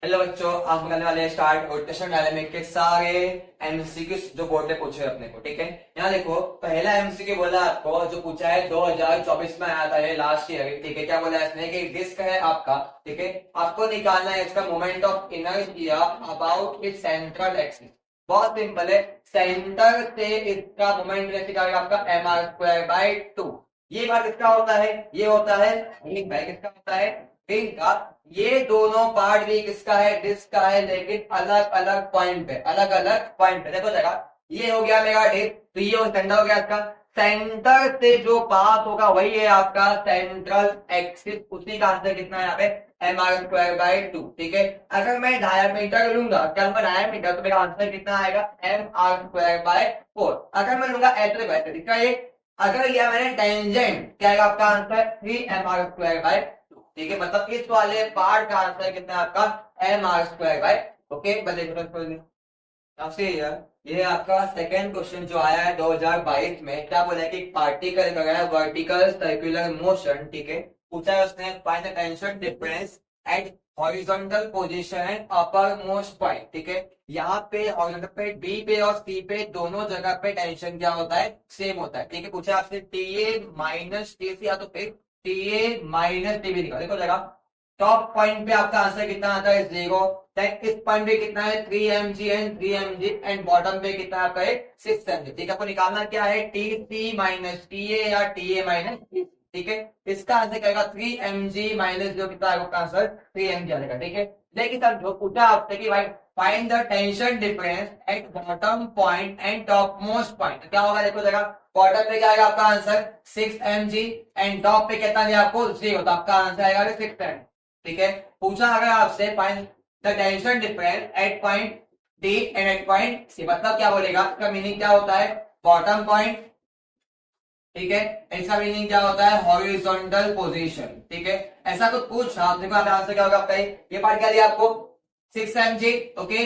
Hello बच्चों, आप करने वाले हैं स्टार्ट रोटेशन डायनामिक के सारे एमसीक्यू जो बोर्ड में पूछे अपने को। ठीक है, यहाँ देखो पहला एमसीक्यू बोला आपको जो पूछा है 2024 में आया था, ये लास्ट ईयर। ठीक है, क्या बोला है इसने कि डिस्क है आपका। ठीक है, आपको निकालना है इसका moment of inertia about it's central axis. बहुत सिंपल है, सेंटर से इसका मोमेंट निकालेगा आपका mr² by 2। ये बात किसका होता है, ये होता है रिंग का। किसका होता है, रिंग का। ये दोनों पार्ट भी किसका है, डिस्क का है, लेकिन अलग अलग पॉइंट पे, अलग अलग पॉइंट पे। देखो जरा, ये हो गया मेरा डिस्क, तो ये सेंटर हो गया इसका। सेंटर से जो पास होगा वही है आपका सेंट्रल एक्सिस। उसी का आंसर कितना है यहाँ पे mr²by 2। ठीक है, अगर मैं डायमीटर लूंगा, क्या लूंगा डायमीटर, तो मेरा आंसर कितना आएगा mr²by 4। अगर मैं लूंगा एट्रीब्यूट, ठीक है, अगर लिया मैंने टेंजेंट, क्या आएगा आपका आंसर 3mr²by 2। ठीक है, मतलब इस वाले पार्ट का आंसर कितना है आपका mr²by। ओके, आपसे ये आपका सेकंड क्वेश्चन जो आया है 2022 में, क्या बोला है कि पार्टिकल का है वर्टिकल सर्कुलर मोशन। ठीक है, पूछा है उसने find the tension difference eight horizontal position and upper most point. ठीक है, यहाँ पे हॉरिजॉन्टल पे बी पे और सी पे दोनों जगह पे टेंशन क्या होता है, सेम होता है। ठीक है, पूछा आपसे T A minus T C या तो फिर T A minus T B निकाल। देखो जगह टॉप पॉइंट पे आपका आंसर कितना आता है 0। इस पॉइंट पे कितना है 3 mg and 3 mg and bottom पे कितना आपका है 6 mg। ठीक है, आपको निकालना क्या है T C minus T A या टी ए माइनस टी। ठीक है, इसका आंसर क्या आएगा 3 mg माइनस जो कितना आएगा आंसर 3 mg आएगा। ठीक है, लेकिन सर जो पूछा आपसे कि भाई find the tension difference at bottom point and top most point, क्या होगा देखो जरा, बॉटम पे क्या आएगा आपका आंसर 6 mg एंड टॉप पे कितना दिया आपको 0, तो आपका आंसर आएगा 6 mg। ठीक है, पूछा अगर आपसे find the tension difference at point D and at point C, मतलब क्या बोलेगा, इसका मीनिंग क्या होता है बॉटम पॉइंट। ठीक है, इसका मीनिंग क्या होता है हॉरिजॉन्टल पोजीशन। ठीक है, ऐसा कुछ पूछा आप, देखो आंसर क्या होगा आपका, ये पार्ट क्या दिया आपको 6 mg। ओके,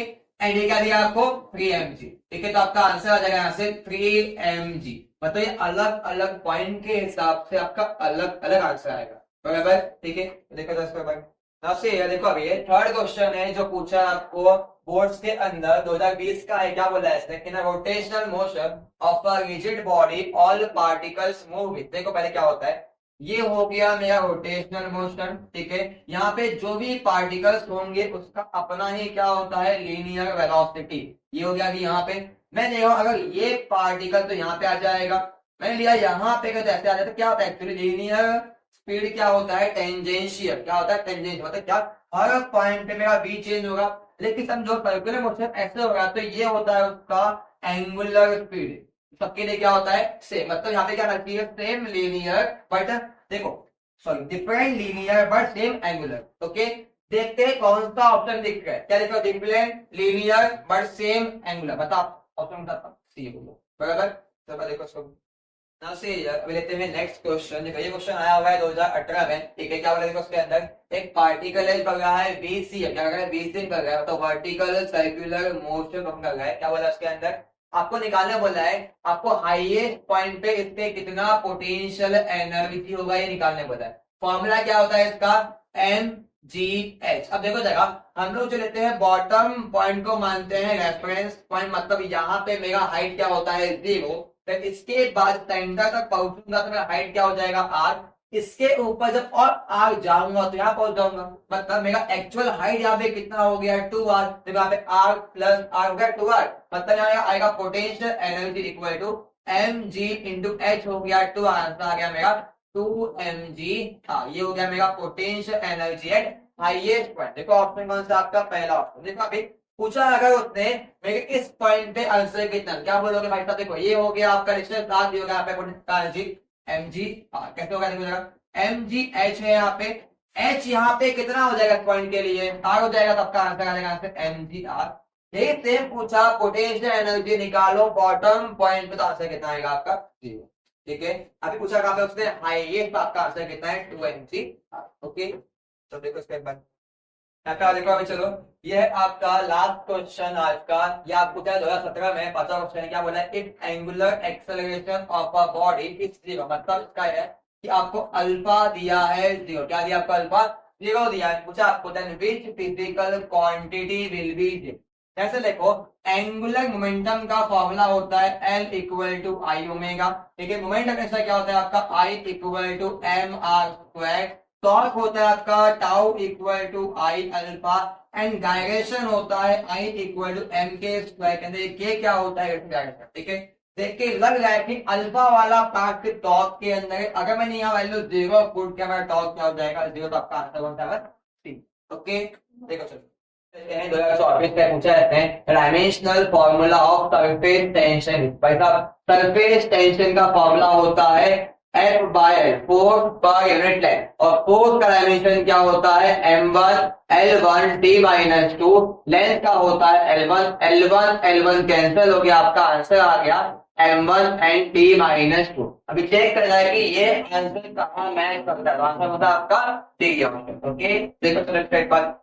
एंड ये क्या दिया आपको 3 mg। ठीक है, तो आपका आंसर आ जाएगा यहाँ से 3 mg। मतलब ये अलग अलग पॉइंट के हिसाब से आपका अलग अलग आंसर आएगा, बराबर। ठीक है, देखो दोस्तों आपसे ये देखो, अभी ये थर्ड क्वेश्चन है जो पूछा आपको बोर्ड्स के अंदर 2020 का है। क्या बोला है इसने, in rotational motion of a rigid body all particles move with. देखो पहले क्या होता है, ये हो गया मेरा रोटेशनल मोशन। ठीक है, यहाँ पे जो भी पार्टिकल्स होंगे उसका अपना ही क्या होता है लीनियर वेलोसिटी। ये हो गया कि यहाँ पे मैं देखो अगर ये पार्टिकल तो यहाँ पे आ जाएगा, मैंने लिया यहाँ पे तो ऐसे आ जाता, क्या होता है एक्चुअली लीनियर स्पीड क्या होता है टेंजेंशियल। क्या होता है टेंजेंशियल, मतलब क्या हर पॉइंट पे मेरा बी चेंज होगा। लेकिन समझो सर्कुलर मोशन ऐसे होगा तो ये होता है उसका एंगुलर स्पीड, सबके लिए क्या होता है सेम। मतलब यहाँ पे क्या रखती है सेम लीनियर बट देखो sorry different linear but same angular. Okay, देखते हैं कौन सा ऑप्शन दिख रहा है, क्या देखो different linear but same angular, बताओ ऑप्शन बताता सी बोलो, बराबर। तो देखो सब नाउ से अभी लेते हैं नेक्स्ट क्वेश्चन। देखो ये क्वेश्चन आया हुआ है 2018 में। ठीक है, क्या बोला देखो उसके अंदर एक पार्टिकल है पढ़ रहा है बीसी, क्या कर रहा है बीसी कर रहा है, तो वर्टिकल सर्कुलर मोशन कर रहा है। क्या बोला उसके अंदर, आपको निकालने बोला है, आपको हाईएस्ट पॉइंट पे इसके कितना पोटेंशियल एनर्जी होगा ये निकालने बोला है। फॉर्मूला क्या होता है इसका एम जी एच। अब देखो जरा, हम लोग जो लेते हैं बॉटम पॉइंट को मानते हैं रेफरेंस पॉइंट, मतलब यहाँ पे मेरा हाइट क्या होता है 0, फिर इसके बाद सेंटर तक पहुंचूंगा तो मेरा हाइट क्या हो जाएगा आर। इसके ऊपर जब और आर जाऊंगा तो यहाँ पहुंच जाऊंगा, मतलब मेरा एक्चुअल हाइट यहाँ पे कितना हो गया 2r, तो यहाँ पे r प्लस आर हो गया 2r, मतलब यहाँ आएगा potential energy equal to mg into H हो गया 2, आंसर आ गया मेरा 2 mg। हाँ, ये हो गया मेरा potential energy at highest point. देखो ऑप्शन कौन सा आपका पहला ऑप्शन। देखो अभी पूछा अगर उसने मेरे इस पॉइंट पे आंसर कितना, क्या बोलोगे भाई साहब, देखो ये हो गया आपका रिश्ते साथ ही हो गया यहाँ पे पोटेंशियल एनर्जी कैसे होगा देखो जरा एम जी एच है यहाँ पे, एच यहाँ पे कितना हो जाएगा पॉइंट के लिए आर हो जाएगा, तो आपका आंसर आ जाएगा आंसर एम जी आर। यही सेम पूछा पोटेंशियल एनर्जी निकालो बॉटम पॉइंट पे, तो आंसर कितना आएगा आपका 0। ठीक है, अभी पूछा कहाँ पे उसने हाईएस्ट, तो आपका आंसर कितना है 2mg। ओके, तो देखो इसके बाद देखो अभी चलो, ये है आपका लास्ट क्वेश्चन आज का। ये आपको क्या 2017 में 50 क्वेश्चन है। क्या बोला है if angular acceleration of a body is 0, मतलब इसका है कि आपको अल्फा दिया है 0, क्या दिया आपको अल्फा 0 दिया है, पूछा आपको then which physical quantity will be zero. जैसे देखो एंगुलर मोमेंटम का फॉर्मूला होता है L equal to I omega, ठीक है। मोमेंटम ऐसा क्या होता है आपका I equal to M R square, torque होता है आपका tau equal to I alpha, and direction होता है I equal to M K square के अंदर के क्या होता है, ठीक है। देख के लग रहा है कि अल्फा वाला पार्ट टॉर्क के अंदर है। अगर मैंने यहाँ वैल्यू 0 पुट किया मेरा टॉर्क क्या हो जाएगा, 0, तो आपका आंसर होता है C। ओके देखो चलो 2024 में पूछा जाता है dimensional formula of surface tension. भाई साहब सरफेस टेंशन का फॉर्मूला होता है F बाय L, फोर्स पर यूनिट लेंथ, और फोर्स का डायमेंशन क्या होता है M1 L1 T minus 2, length का होता है L1 L1 L1 कैंसिल हो गया, आपका आंसर आ गया M1 एंड T माइनस 2। अभी चेक करना है कि ये आंसर कहाँ मैच करता है, आंसर होता है आपका D ऑप्शन। ओके देखो चलो स्टेप पर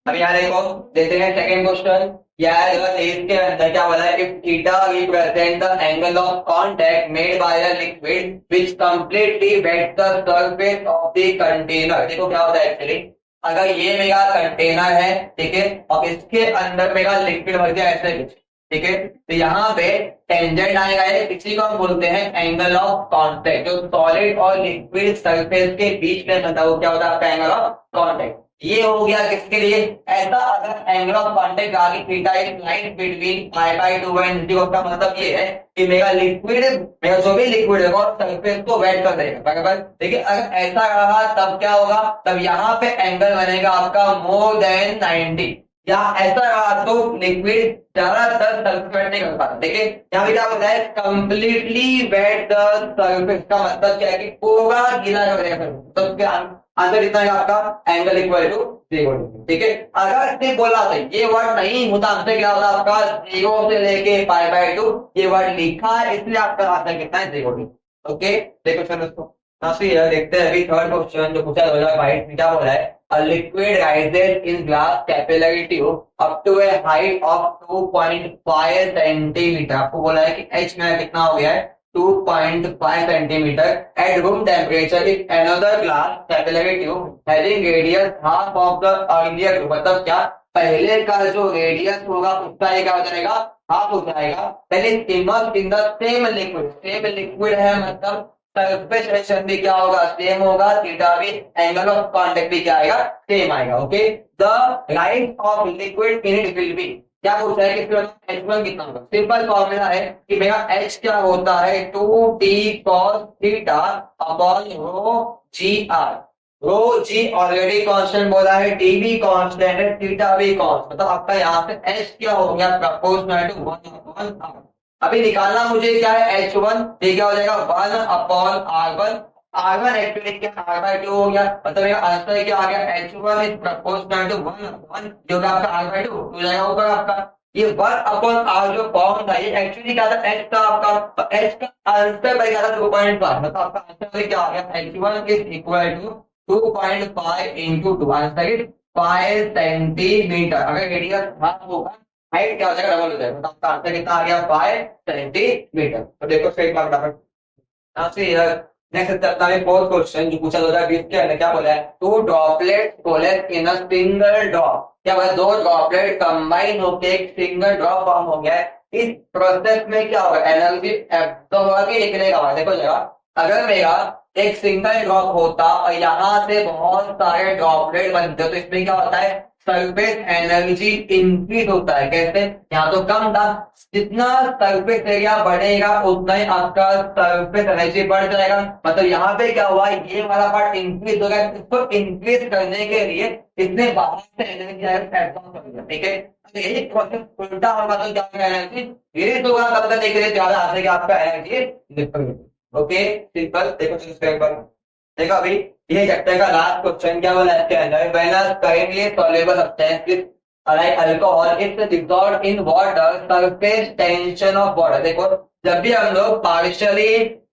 अब यहाँ देखो देते हैं सेकंड क्वेश्चन। यार इसके अंदर क्या बोला है, if theta represent the angle of contact made by a liquid which completely wet the surface of the container. देखो क्या होता है एक्चुअली, अगर ये मेरा कंटेनर है, ठीक है, और इसके अंदर मेरा लिक्विड भर गया ऐसे कुछ, ठीक है, तो यहाँ पे टेंजेंट आएगा है, इसी को हम बोलते हैं एंगल ऑफ कांटेक्ट। जो सॉलिड और लिक्विड सरफेस के बीच में बनता है वो क्या होता है आपका एंगल ऑफ कांटेक्ट। ये हो गया किसके लिए, ऐसा अगर एंगल ऑफ कांटेक्ट आगे theta is line between pi by 2 and 0 का मतलब ये है कि मेरा लिक्विड, मेरा जो भी लिक्विड है वो सरफेस को वेट कर देगा, बराबर। देखिए अगर ऐसा रहा तब क्या होगा, तब यहाँ पे एंगल बनेगा आपका मोर देन 90, या ऐसा रहा तो लिक्विड ज्यादातर सरफेस वेट नहीं कर पाता। देखिए यहाँ पे क्या होता है कंप्लीटली वेट द सरफेस का मतलब क्या है कि पूरा गीला कर देगा, तो क्या आंसर कितना है आपका एंगल इक्वल टू 0, ठीक है। अगर सिर्फ बोला था ये वर्ड नहीं होता, आंसर क्या होता आपका 0 से लेके पाई बाय 2, ये वर्ड लिखा है इसलिए आपका आंसर कितना है 0। ओके देखो चलो इसको देखते हैं अभी थर्ड क्वेश्चन जो पूछा 2022 में, क्या बोला है a liquid rises in glass capillary tube up to a height of 2.5 centimetre. आपको बोला है कि h में कितना हो गया है 2.5 centimetre at room temperature if another glass capillary tube having radius half of the earlier tube। मतलब क्या, पहले का जो रेडियस होगा उसका ये क्या हो जाएगा, हाफ हो जाएगा। पहले immersed in the same liquid, same liquid है मतलब सरफेस टेंशन भी क्या होगा, सेम होगा, थीटा भी, एंगल ऑफ कांटेक्ट भी क्या आएगा, सेम आएगा। Okay the right of liquid in it will be, क्या पूछा है कि H1 कितना होगा। सिंपल फॉर्मूला है कि मेरा H क्या होता है 2t cos theta upon rho G R. Rho G already constant बोला है, टी भी कांस्टेंट है, थीटा भी कांस्टेंट, मतलब आपका यहाँ से H क्या हो गया प्रोपोर्शनल टू 1 अपॉन आर। अभी निकालना मुझे क्या है H1, ये क्या हो जाएगा 1 अपॉन R1। R1 एक्चुअली क्या R बाय 2 हो गया, मतलब मेरा आंसर क्या आ गया H1 is proportional to 1 upon जो कि आपका R बाय 2 हो जाएगा ऊपर आपका। ये 1 अपॉन R जो फॉर्म था ये एक्चुअली क्या था H का आपका, तो H का आंसर बन गया था 2.5, मतलब आपका आंसर क्या आ गया H1 is equal to 2.5 into 2, answer is 5 centimetre. अगर रेडियस हाफ होगा हाइट क्या हो जाएगा डबल हो जाएगा, तो आपका आंसर कितना आ गया 5 सेंटीमीटर। तो देखो स्ट्रेट मार्क फटाफट। नाउ सी हियर नेक्स्ट चलता है फोर्थ क्वेश्चन जो पूछा 2020 के अंदर, क्या बोला है two droplet collate in a single drop. क्या बोला, दो ड्रॉपलेट कंबाइन होकर एक सिंगल ड्रॉप फॉर्म हो गया है। इस प्रोसेस में क्या होगा, एनर्जी एब्सॉर्ब होगा कि निकलेगा। देखो जरा, अगर मेरा एक सिंगल ड्रॉप होता और यहाँ से बहुत सारे ड्रॉपलेट बनते तो इसमें क्या होता है सरफेस एनर्जी इंक्रीज होता है। कैसे, यहाँ तो कम था, जितना सरफेस एरिया बढ़ेगा उतना ही आपका सरफेस एनर्जी बढ़ जाएगा। मतलब यहाँ पे क्या हुआ, ये वाला पार्ट इंक्रीज हो गया, इसको इंक्रीज करने के लिए इसने बाहर से एनर्जी एब्सॉर्ब कर दिया, ठीक है। यही प्रोसेस उल्टा होगा तो क्या होगा, एनर्जी रिलीज होगा, तब तक देखिए ज्यादा आ जाएगा आपका एनर्जी। Okay simple. देखो देखो अभी ये चैप्टर का लास्ट क्वेश्चन क्या बोला इसके अंदर, when a currently soluble substance like alcohol it's dissolved in water surface tension of water. देखो जब भी हम लोग पार्शियली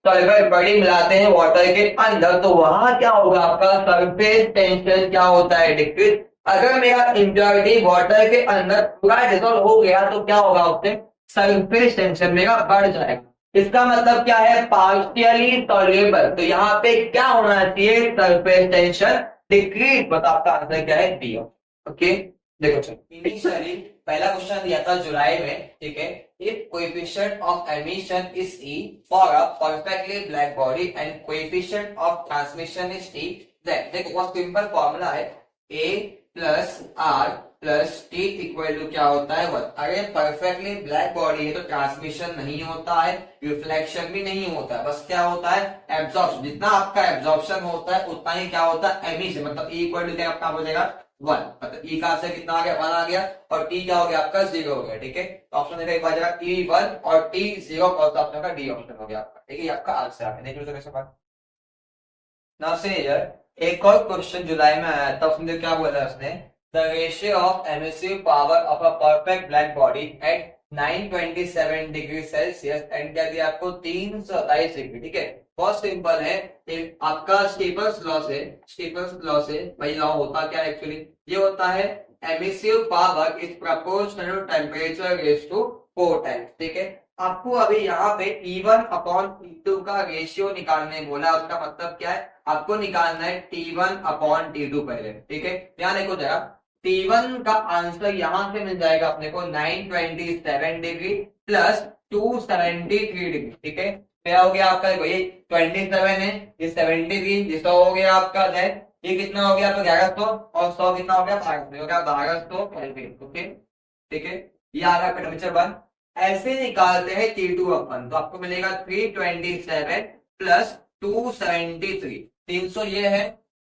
सॉल्युबल बॉडी मिलाते हैं वाटर के अंदर तो वहां क्या होगा आपका सरफेस टेंशन क्या होता है डिक्रीज। अगर मेरा इम्प्योरिटी वाटर के अंदर पूरा डिसॉल्व हो गया तो क्या होगा उससे सरफेस टेंशन मेरा बढ़ जाएगा। इसका मतलब क्या है पार्शियली सॉल्युबल, तो यहाँ पे क्या होना चाहिए सरफेस टेंशन डिग्री बता, आपका आंसर क्या है? बी। ओके, देखो चलो इनिशियली पहला क्वेश्चन दिया था जुलाई में, ठीक है। If coefficient of emission is E for a perfectly black body and coefficient of transmission is T, then देखो बहुत सिंपल फॉर्मूला है, A plus R plus T equal to क्या होता है? 1। अरे परफेक्टली ब्लैक बॉडी है तो ट्रांसमिशन नहीं होता है, रिफ्लेक्शन भी नहीं होता है, बस क्या होता है? एब्जॉर्प्शन। जितना आपका एब्जॉर्प्शन होता है उतना ही क्या होता है? एमिशन। मतलब ई इक्वल टू क्या आपका हो जाएगा? 1। मतलब ई का आंसर कितना आ गया? 1 आ गया। और टी क्या हो गया आपका? 0 हो गया, ठीक है। तो ऑप्शन देखा एक बार जरा, टी 1 और टी 0, कौन सा ऑप्शन का? डी ऑप्शन हो गया आपका, ठीक है। ये आपका आंसर आ गया। Next question. नाउ से यार एक और क्वेश्चन जुलाई में आया था, उसने क्या बोला? उसने the ratio of emissive power of a perfect black body at 927 degree Celsius and क्या दिया आपको? 327 डिग्री, ठीक है। बहुत सिंपल है, आपका स्टीफन्स लॉ से, स्टीफन्स लॉ से भाई लॉ होता क्या एक्चुअली? ये होता है emissive power is proportional to temperature raise to 4 times, ठीक है। आपको अभी यहाँ पे T1 अपॉन T2 का रेशियो निकालने बोला, उसका मतलब क्या है? आपको निकालना है T1 अपॉन T2 पहले, ठीक है। यहाँ देखो जरा, T1 का आंसर यहाँ से मिल जाएगा अपने को 927 डिग्री प्लस 273 डिग्री, ठीक है। क्या हो गया आपका? ये 27 है, ये 73, ये 100 हो गया आपका, देन ये कितना हो गया आपका? 1100, और 100 कितना हो गया? 1200 हो गया, 1200 केल्विन, ओके, ठीक है। ये आ रहा टेम्परेचर 1। ऐसे निकालते हैं T2 अपन, तो आपको मिलेगा 327 प्लस 273, 300 ये है,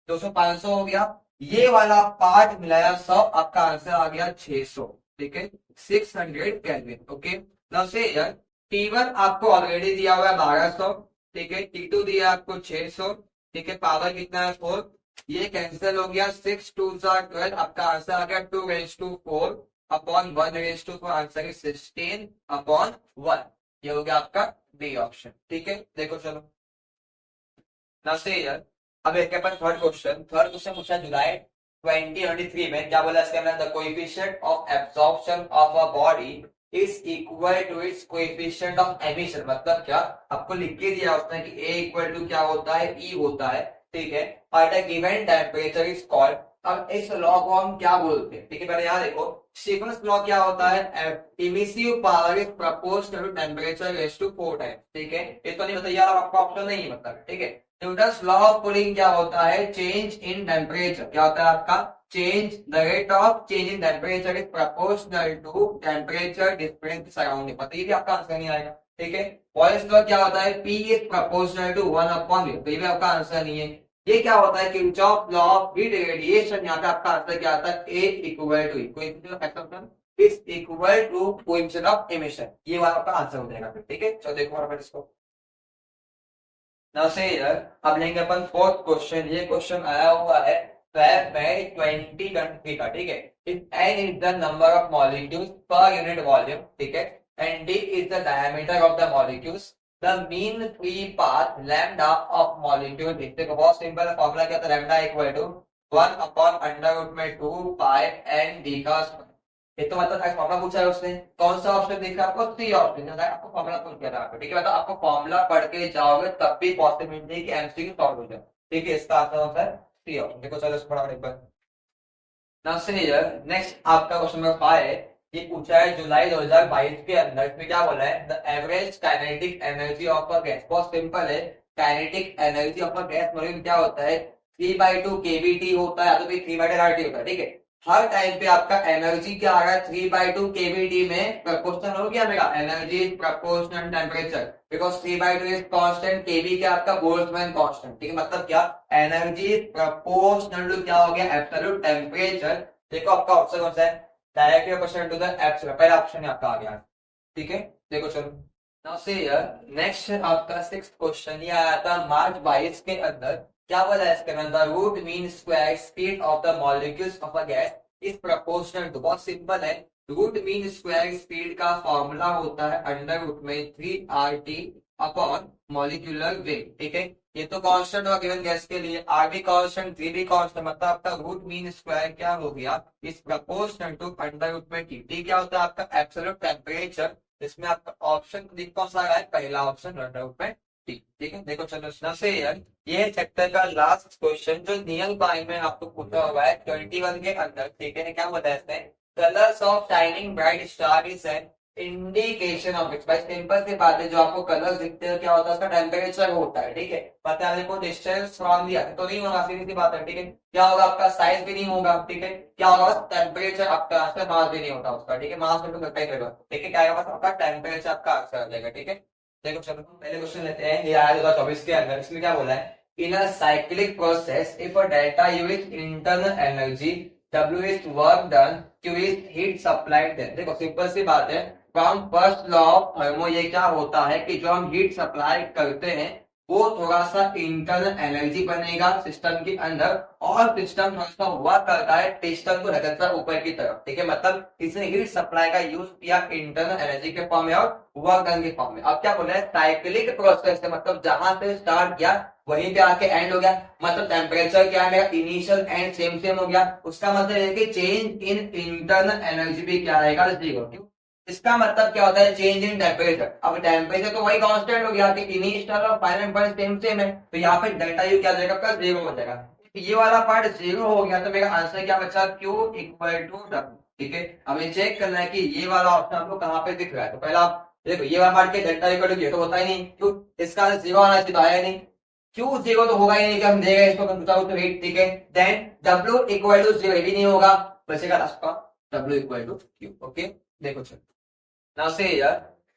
200 500 हो गया। ये वाला पार्ट मिलाया 100, आपका आंसर आ गया 600, ठीक है, 600 केल्विन, ओके। नाउ से यार T1 आपको ऑलरेडी दिया हुआ है 1200, ठीक है। T2 दिया आपको 600, ठीक है। पावर कितना है? 4। ये कैंसिल हो गया, 6 2 12, आपका आंसर आ गया 2 raised to 4 upon 1 raised to 4, answer is 16 upon 1। ये हो गया आपका डी ऑप्शन, ठीक है। देखो चलो ना से यार, अब एक अपन थर्ड क्वेश्चन पूछा जुलाई 2023 में। क्या बोला इसके अंदर? The coefficient of absorption of a body is equal to its coefficient of emission. मतलब क्या? आपको लिख के दिया उसने कि ए इक्वल टू क्या होता है? ई होता है, ठीक है। और the given temperature is called. अब इस लॉ को हम क्या बोलते हैं? ठीक है, पहले यहाँ देखो, स्टीफन्स लॉ क्या होता है? Emissive power is proportional to temperature raise to 4 times, ठीक है। ये तो नहीं बताइए यार, आपका ऑप्शन नहीं मतलब, ठीक है। न्यूटन्स लॉ ऑफ कूलिंग क्या होता है? Change in temperature. क्या होता है आपका? Change the rate of change in temperature is proportional to temperature difference surrounding. पता ये भी आपका आंसर नहीं आएगा, ठीक है। बॉयल्स लॉ क्या होता है? P is proportional to 1 upon V, तो ये भी आपका आंसर नहीं है। ये क्या होता है? Kirchhoff law of heat radiation. यहाँ पे आपका आंसर क्या आता है? A equal to coefficient is equal to coefficient of emission. ये वाला आपका आंसर हो जाएगा, ठीक है। चलो देखो फटाफट इसको। नाउ से अब लेंगे अपन फोर्थ क्वेश्चन। ये क्वेश्चन आया हुआ है Feb में 2023 का, ठीक है। If n is the number of molecules पर यूनिट वॉल्यूम, ठीक है, and d is the diameter of the molecules, the mean free path lambda of molecule. देखो बहुत सिंपल है, फॉर्मूला क्या था? Lambda equal to 1 upon under root में 2 pi n d का स्क्वायर। ये तो मतलब फॉर्मूला पूछा है उसने, कौन सा ऑप्शन दिख रहा है आपको? C option. आपको फॉर्मूला पूछ किया था आपको, ठीक है। मतलब आपको फॉर्मूला पढ़ के जाओगे तब भी पॉसिबिलिटी कि एमसीक्यू सॉल्व हो जाए, ठीक है। इसका आंसर होता है सी ऑप्शन। देखो चलो इसको पढ़ा एक बार। नाउ से नेक्स्ट आपका क्वेश्चन नंबर 5 है। ये पूछा है जुलाई 2022 के अंदर। इसमें क्या बोला है? The average kinetic energy of a gas. बहुत सिंपल है, kinetic energy of a gas molecule क्या होता है? 3/2 केवीटी होता है, या तो फिर 3/2 आरटी होता है, ठीक है। हर टाइम पे आपका एनर्जी क्या आ रहा है? 3/2 केवीटी में प्रपोर्शनल हो गया मेरा, energy is proportional temperature, because 3/2 is constant, KV क्या आपका? बोल्ट्जमैन कांस्टेंट, ठीक है। मतलब क्या? एनर्जी इज प्रपोर्शनल टू क्या हो गया? Absolute temperature. देखो आपका ऑप्शन कौन सा है? Directly proportional to the absolute, पहला ऑप्शन आपका आ गया, ठीक है। देखो चलो नाउ से नेक्स्ट आपका सिक्स्थ क्वेश्चन। ये आया था मार्च 22 के अंदर। क्या बोला है इसके अंदर? Root mean square speed of the molecules of a gas is proportional to. बहुत सिंपल है, रूट मीन स्क्वायर स्पीड का फॉर्मूला होता है अंडर रूट में 3RT अपॉन मॉलिक्यूलर वेट, ठीक है। ये तो कांस्टेंट होगा गिवन गैस के लिए, R भी कांस्टेंट, 3 भी कांस्टेंट, मतलब आपका रूट मीन स्क्वायर क्या हो गया? Is proportional to under root में T क्या होता है आपका? Absolute temperature. इसमें आपका ऑप्शन कौन सा है? पहला ऑप्शन अंडर रूट में ठीक है, देखो चलो ना से यार, ये चैप्टर का लास्ट क्वेश्चन जो नियर बाय में आपको पूछा हुआ है 21 के अंदर, ठीक है, क्या बताया इसने, colours of shining bright star is an indication of its. भाई सिंपल सी बात है, जो आपको कलर्स दिखते हैं क्या होता है, उसका टेम्परेचर होता है, ठीक है। पता है को डिस्टेंस फ्रॉम दिया तो नहीं होगा, सीधी सी बात है, ठीक है। क्या होगा, आपका साइज भी नहीं होगा, ठीक है। क्या होगा, टेम्परेचर आपका आंसर, मास भी नहीं होता उसका, ठीक है, मास में तो करता ही रहेगा, ठीक है। क्या आएगा, बस आपका टेम्परेचर आपका आंसर आ जाएगा, ठीक है। देखो चलो पहले क्वेश्चन लेते हैं, ये आया 2024 के अंदर, इसमें क्या बोला है, in a cyclic process if a delta U is internal energy, W is work done, Q is heat supplied then। देखो सिंपल सी बात है, from first law of thermo ये क्या होता है कि जो हम हीट सप्लाई करते हैं वो थोड़ा सा इंटरनल एनर्जी बनेगा सिस्टम के अंदर, और सिस्टम थोड़ा सा हुआ करता है पिस्टन को रखता है ऊपर की तरफ, ठीक है। मतलब इसने हीट सप्लाई का यूज किया इंटरनल एनर्जी के फॉर्म में और वर्क डन के फॉर्म में। अब क्या बोल रहे हैं, साइक्लिक प्रोसेस है, मतलब जहां से स्टार्ट किया वहीं पे आके एंड हो गया। मतलब टेम्परेचर क्या है मेरा, इनिशियल एंड सेम सेम हो गया। उसका मतलब है कि चेंज इन इंटरनल एनर्जी भी क्या आएगा, जीरो। क्यों, इसका मतलब क्या होता है, चेंज इन टेम्परेचर। अब टेम्परेचर तो वही कांस्टेंट हो गया कि इनिशियल और फाइनल पॉइंट सेम सेम है, तो यहाँ पे डेल्टा यू क्या जाएगा, आपका जीरो हो जाएगा। ये वाला पार्ट जीरो हो गया तो मेरा आंसर क्या बचा, क्यू इक्वल टू डब्ल्यू, ठीक है। अब ये चेक करना है कि ये वाला ऑप्शन आपको कहाँ पे दिख रहा है, तो पहला आप देखो ये वाला पार्ट के डेल्टा इक्वल टू तो होता ही नहीं, क्यों, इसका जीरो आना चाहिए, तो आया नहीं। क्यू जीरो तो होगा ही नहीं कि हम देगा इसको तो वेट, ठीक है। Then W equal to zero भी नहीं होगा, बचेगा लास्ट का W equal to Q, okay. देखो चलो नाउ से यार,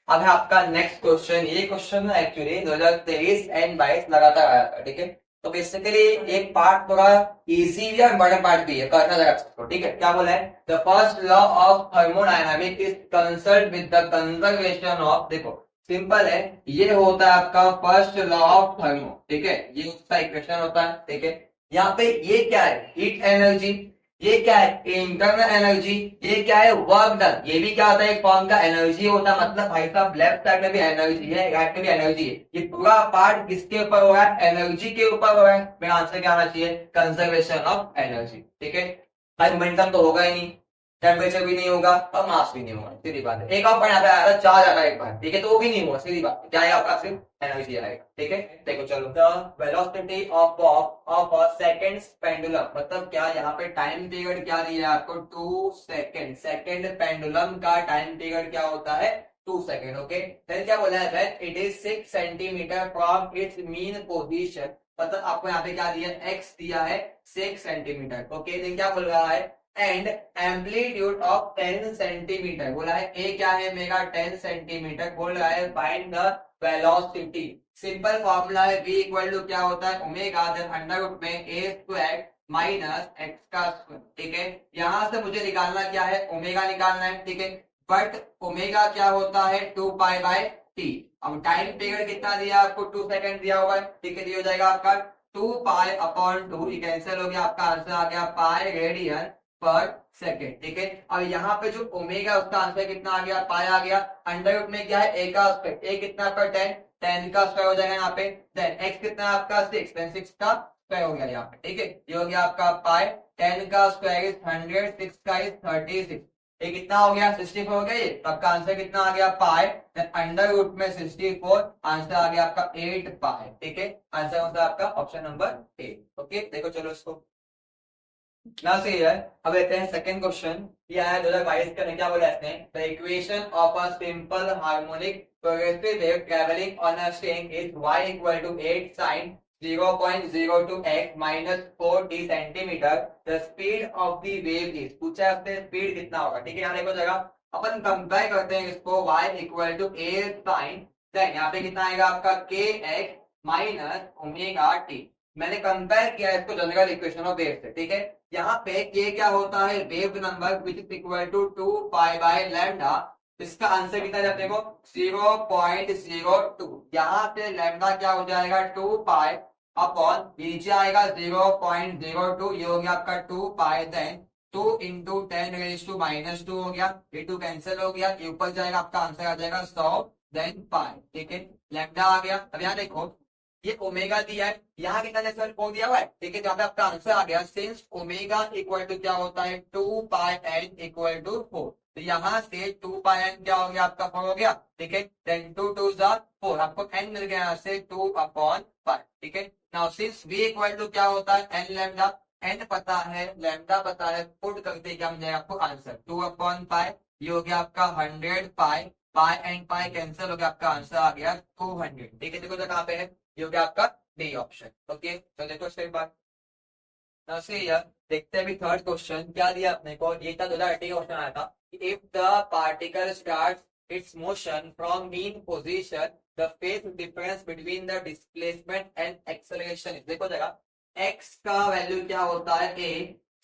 अब है आपका नेक्स्ट क्वेश्चन। ये क्वेश्चन ना एक्चुअली 2023 एंड 22 लगातार आया था, ठीक है। तो बेसिकली एक पार्ट थोड़ा इजी भी है, बड़ा पार्ट भी है, करना जरा इसको, ठीक है। क्या बोला है, the first law of thermodynamic is concern with the conservation of, देखो सिंपल है, ये होता है आपका फर्स्ट लॉ ऑफ थर्मो, ठीक है। ये उसका इक्वेशन होता है, ठीक है। यहाँ पे ये क्या है, हीट एनर्जी, ये क्या है, इंटरनल एनर्जी, ये क्या है, वर्क डन। ये भी क्या होता है, एक फॉर्म का एनर्जी होता है। मतलब भाई साहब लेफ्ट साइड में भी एनर्जी है, राइट में भी एनर्जी है। ये पूरा पार्ट किसके ऊपर हो रहा है, एनर्जी के ऊपर हो रहा है। मेरा आंसर क्या आना चाहिए, कंजर्वेशन ऑफ एनर्जी, ठीक है। भाई मोमेंटम तो होगा ही नहीं, टेम्परेचर भी नहीं होगा और मास भी नहीं होगा, सीधी बात है। एक और पॉइंट आता है, चार्ज आता है एक बार, ठीक है, तो वो भी नहीं होगा, सीधी बात है। क्या है आपका, सिर्फ एनर्जी आएगा, ठीक है। देखो चलो, the velocity of a second pendulum, मतलब क्या, यहाँ पे टाइम पीरियड क्या दिया है आपको, 2 सेकंड। सेकंड पेंडुलम का टाइम पीरियड क्या होता है, 2 सेकंड, ओके। फिर क्या बोला है, when it is 6 centimetre from its mean position, मतलब आपको यहाँ पे क्या दिया, एक्स दिया है 6 सेंटीमीटर, ओके। देन क्या बोल रहा है, एंड एम्पलीट्यूड ऑफ 10 सेंटीमीटर, बोला है ए क्या है मेरा 10 सेंटीमीटर, बोल रहा है find the velocity. Simple formula है v इक्वल टू क्या होता है, ओमेगा देन अंडर रूट में a स्क्वायर माइनस एक्स का स्क्वायर, ठीक है। यहां से मुझे निकालना क्या है, ओमेगा निकालना है, ठीक है। बट ओमेगा क्या होता है, 2 पाई बाय टी। अब टाइम पीरियड कितना दिया आपको, 2 सेकंड दिया हुआ है, ठीक है। ये हो जाएगा आपका 2 पाई अपॉन 2, ये कैंसिल हो गया, आपका आंसर आ गया पाई रेडियन पर सेकेंड, ठीक है। अब यहाँ पे जो ओमेगा उसका आंसर कितना आ गया, पाई आ गया। अंडर रूट में क्या है, ए का स्क्वायर, ए कितना पर 10, 10 का स्क्वायर हो जाएगा यहाँ पे। देन एक्स कितना है आपका 6, देन 6 का स्क्वायर हो गया यहाँ पे, ठीक है। ये हो गया आपका पाई, 10 का स्क्वायर इज 100, 6 का इज 36, ये कितना हो गया 64 हो गया। ये तो आपका आंसर कितना आ गया, पाई, देन अंडर रूट में 64, आंसर आ गया आपका 8 पाई, ठीक है। आंसर होता है आपका ऑप्शन नंबर 8, ओके। देखो चलो इसको ना सही है। अब लेते हैं सेकंड क्वेश्चन, ये आया 2022 का, क्या बोला इसने, the equation of a simple harmonic progressive wave travelling on a string is y equal to 8 sin 0.02 x minus 4t centimetre, the speed of the wave is, पूछा है स्पीड कितना होगा, ठीक है। यहाँ देखो जगह अपन कंपेयर करते हैं इसको, y equal to 8 sin, then यहाँ पे कितना आएगा आपका kx माइनस ओमेगा t। मैंने कंपेयर किया इसको जनरल इक्वेशन ऑफ वेव से, ठीक है। यहाँ पे k क्या होता है, wave number which is equal to 2 pi by lambda. इसका आंसर कितना है देखो 0.02, यहाँ से लैम्डा क्या हो जाएगा 2 पाई अपॉन नीचे आएगा 0.02, ये हो गया आपका 2 pi, then 2 into 10 raise to minus 2 हो गया, ये 2 कैंसिल हो गया, ये ऊपर जाएगा, आपका आंसर आ जाएगा 100, देन पाई, ठीक है। लैम्डा आ गया। अब यहाँ देखो ये ओमेगा दिया है, यहाँ कितना डेसिमल पॉइंट दिया हुआ है, ठीक है। जहाँ पे आपका आंसर आ गया, सिंस ओमेगा इक्वल टू क्या होता है 2 पाई एन इक्वल टू 4, तो यहाँ से 2 पाई एन क्या हो गया आपका 4 हो गया, ठीक है। देन 2 2 4, आपको एन मिल गया यहाँ से 2/5, ठीक है। Now since v equal to क्या होता है एन लैम्डा, एन पता है लैम्डा पता है, पुट करके क्या मिल जाएगा आपको आंसर 2/पाई, ये हो गया आपका 100 पाई, पाई एंड पाई कैंसिल हो गया, आपका आंसर आ गया 200, ठीक है। देखो तो कहाँ पे है, ये हो गया आपका डी ऑप्शन, ओके। तो देखो इसके बाद देखते हैं अभी थर्ड क्वेश्चन क्या दिया अपने को, ये था 2018 क्वेश्चन आया था, if the particle starts its motion from mean position the phase difference between the displacement and acceleration, देखो जरा x का वैल्यू क्या होता है a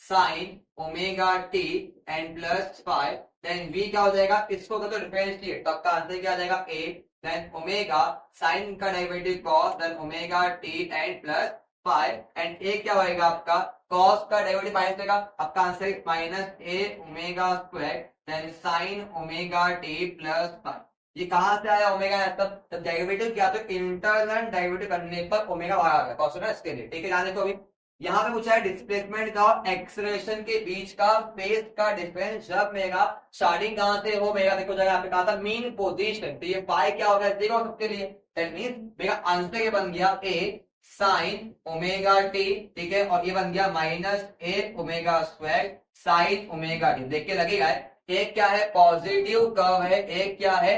sine omega T and plus five, then v क्या हो जाएगा, इसको तो डिफरेंशिएट, तो आपका आंसर क्या आ जाएगा a, देन ओमेगा साइन का derivative cos, then omega T and plus five, and A क्या होएगा आपका कॉस का डेरिवेटिव माइनस देगा, आपका answer minus A omega square, then sine omega T plus five. ये कहां से आया ओमेगा, तब डेरिवेटिव क्या, तो इंटरनल डेरिवेटिव करने पर ओमेगा बाहर आ गया कॉस ना, इसके लिए, ठीक है। ध्यान देखो अभी यहाँ पे पूछा है डिस्प्लेसमेंट का एक्सेलरेशन के बीच का फेज का डिफरेंस जब मेगा स्टार्टिंग कहां से हो मेगा, देखो जगह यहाँ पे कहा था मीन पोजीशन, तो ये पाई क्या होगा देखो सबके लिए, दैट मींस मेगा आंसर ये बन गया ए साइन ओमेगा टी, ठीक है, और ये बन गया minus A omega square sine omega T. देख के लगेगा एक क्या है पॉजिटिव कर्व है, एक क्या है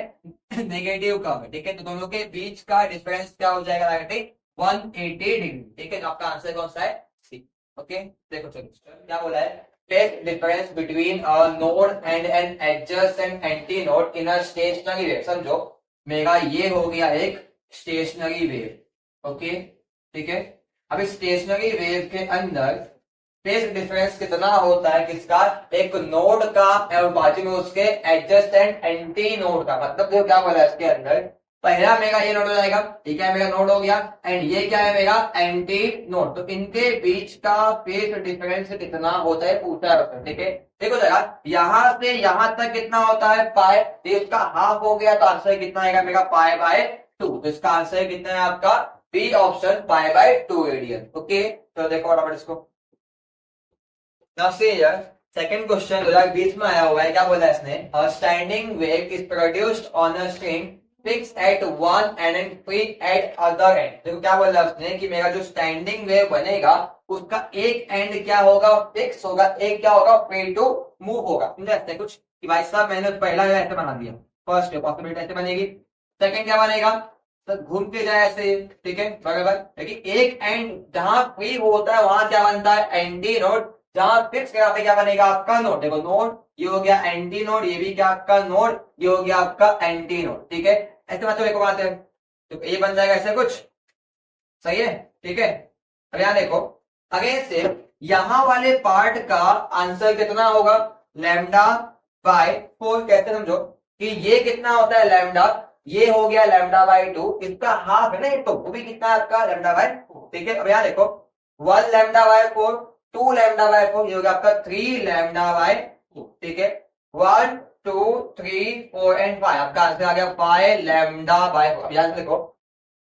नेगेटिव कर्व है, ठीक है। तो दोनों के बीच का डिफरेंस क्या हो जाएगा 180 डिग्री, ठीक है। तो आपका आंसर कौन सा है सी, ओके। देखो चलो क्या बोला है, take difference between a node and an adjacent antinode in a stationary wave, समझो मेरा ये हो गया एक स्टेशनरी वेव, ओके, ठीक है। अब इस स्टेशनरी वेव के अंदर फेज डिफरेंस कितना होता है किसका, एक नोड का और बाजू में उसके एडजेसेंट एंटी नोड का, मतलब जो क्या बोला है इसके अंदर पहला मेगा ये नोड हो जाएगा, ठीक है, मेगा नोड हो गया, एंड ये क्या है मेगा एंटी नोड, तो इनके बीच का फेज डिफरेंस कितना होता है पूछा है, ठीक है। देखो जरा यहां से यहां तक कितना होता है पाई, तो इसका हाफ हो गया, तो आंसर कितना आएगा मेगा पाई बाय 2, तो इसका आंसर कितना है आपका B option pi by 2 radian, okay. तो देखो फटाफट इसको, now see here second question 2020 में आया हुआ है, क्या बोला है इसने, a standing wave is produced on a string fix at one end and free at other end. देखो क्या बोला उसने कि मेरा जो स्टैंडिंग वेव बनेगा उसका एक एंड क्या होगा फिक्स होगा, एक क्या होगा फ्री टू मूव होगा, समझे कुछ कि भाई साहब मैंने पहला ऐसे बना दिया, फर्स्ट पॉसिबिलिटी ऐसे बनेगी, सेकंड क्या बनेगा तो घूम के जाए ऐसे, ठीक है बराबर, लेकिन एक एंड जहां फ्री होता है वहां क्या बनता है एंटी नोड, जहां फिक्स कराते क्या बनेगा आपका नोड, देखो नोड ये हो गया एंटी नोड, ये भी क्या आपका नोड, ये हो गया आपका एंटी नोड, ठीक है। ऐसे मतलब देखो बात है, तो ये बन जाएगा ऐसे कुछ, सही है, ठीक है। अब यहां देखो अगेन से यहां वाले पार्ट का आंसर कितना होगा लैम्डा बाय 4, कैसे समझो कि ये कितना होता है लैम्डा, ये हो गया लैम्डा बाय 2, इसका हाफ है ना, तो वो भी कितना है आपका लैम्डा बाय 4, ठीक है। अब यहां देखो 1 लैम्डा बाय 4, 2 लैम्डा बाय 4, ये हो गया आपका 3 लैम्डा बाय 2, ठीक है। 1 2 3 4 एंड 5, आपका आंसर आ गया 5 लैम्डा बाय 4। अब यहां से देखो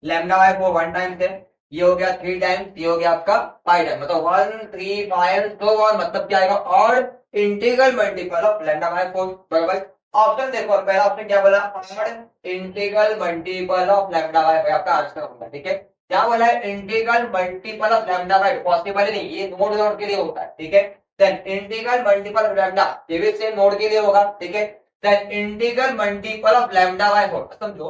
लैम्डा बाय 4 1 टाइम थे, ये हो गया 3 टाइम्स, ये हो गया आपका 5 टाइम, मतलब 1 3 5 तो 1 मतलब क्या आएगा odd integral multiple of lambda by 4, बराबर। ऑप्शन देखो पहला ऑप्शन क्या बोला odd integral multiple of lambda by 4, आपका आंसर होगा, ठीक है। क्या बोला है integral multiple of lambda bye 2, possible नहीं, ये नोड नोड के लिए होता है, ठीक है। Then integral multiple of lambda, ये भी सेम नोड के लिए होगा, ठीक है। Then integral multiple of lambda by 4, समझो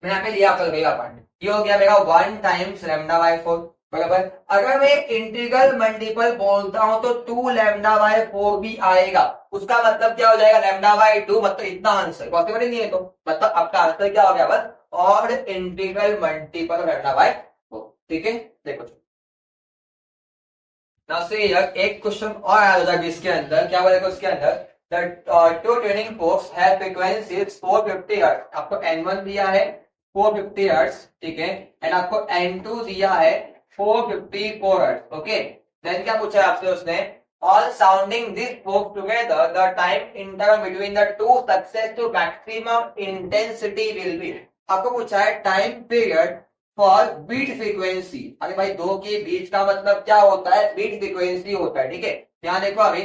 मैं यहाँ पे लिया कर गया पार्ट, ये हो गया मेरा 1 टाइम्स लैम्डा बाय 4, बराबर। अगर मैं इंटीग्रल मल्टीपल बोलता हूं तो 2 लैम्डा बाय 4 भी आएगा, उसका मतलब क्या हो जाएगा लैम्डा बाय 2, मतलब इतना आंसर पॉसिबल ही नहीं है, तो मतलब आपका आंसर क्या हो गया बस odd integral multiple lambda by 4, ठीक है। देखो नाउ से एक क्वेश्चन और आया था इसके अंदर, क्या बोलेगा उसके अंदर two tuning forks have frequencies 450 Hz, आपको N1 दिया है 450 Hz, ठीक है, एंड आपको N2 दिया है 454 Hz, ओके। देन क्या पूछा है आपसे उसने, all sounding this fork together the time interval between the two successive maximum intensity will be, आपको पूछा है time period for beat frequency, अरे भाई दो के बीच का मतलब क्या होता है बीट फ्रीक्वेंसी होता है, ठीक है। यहाँ देखो अभी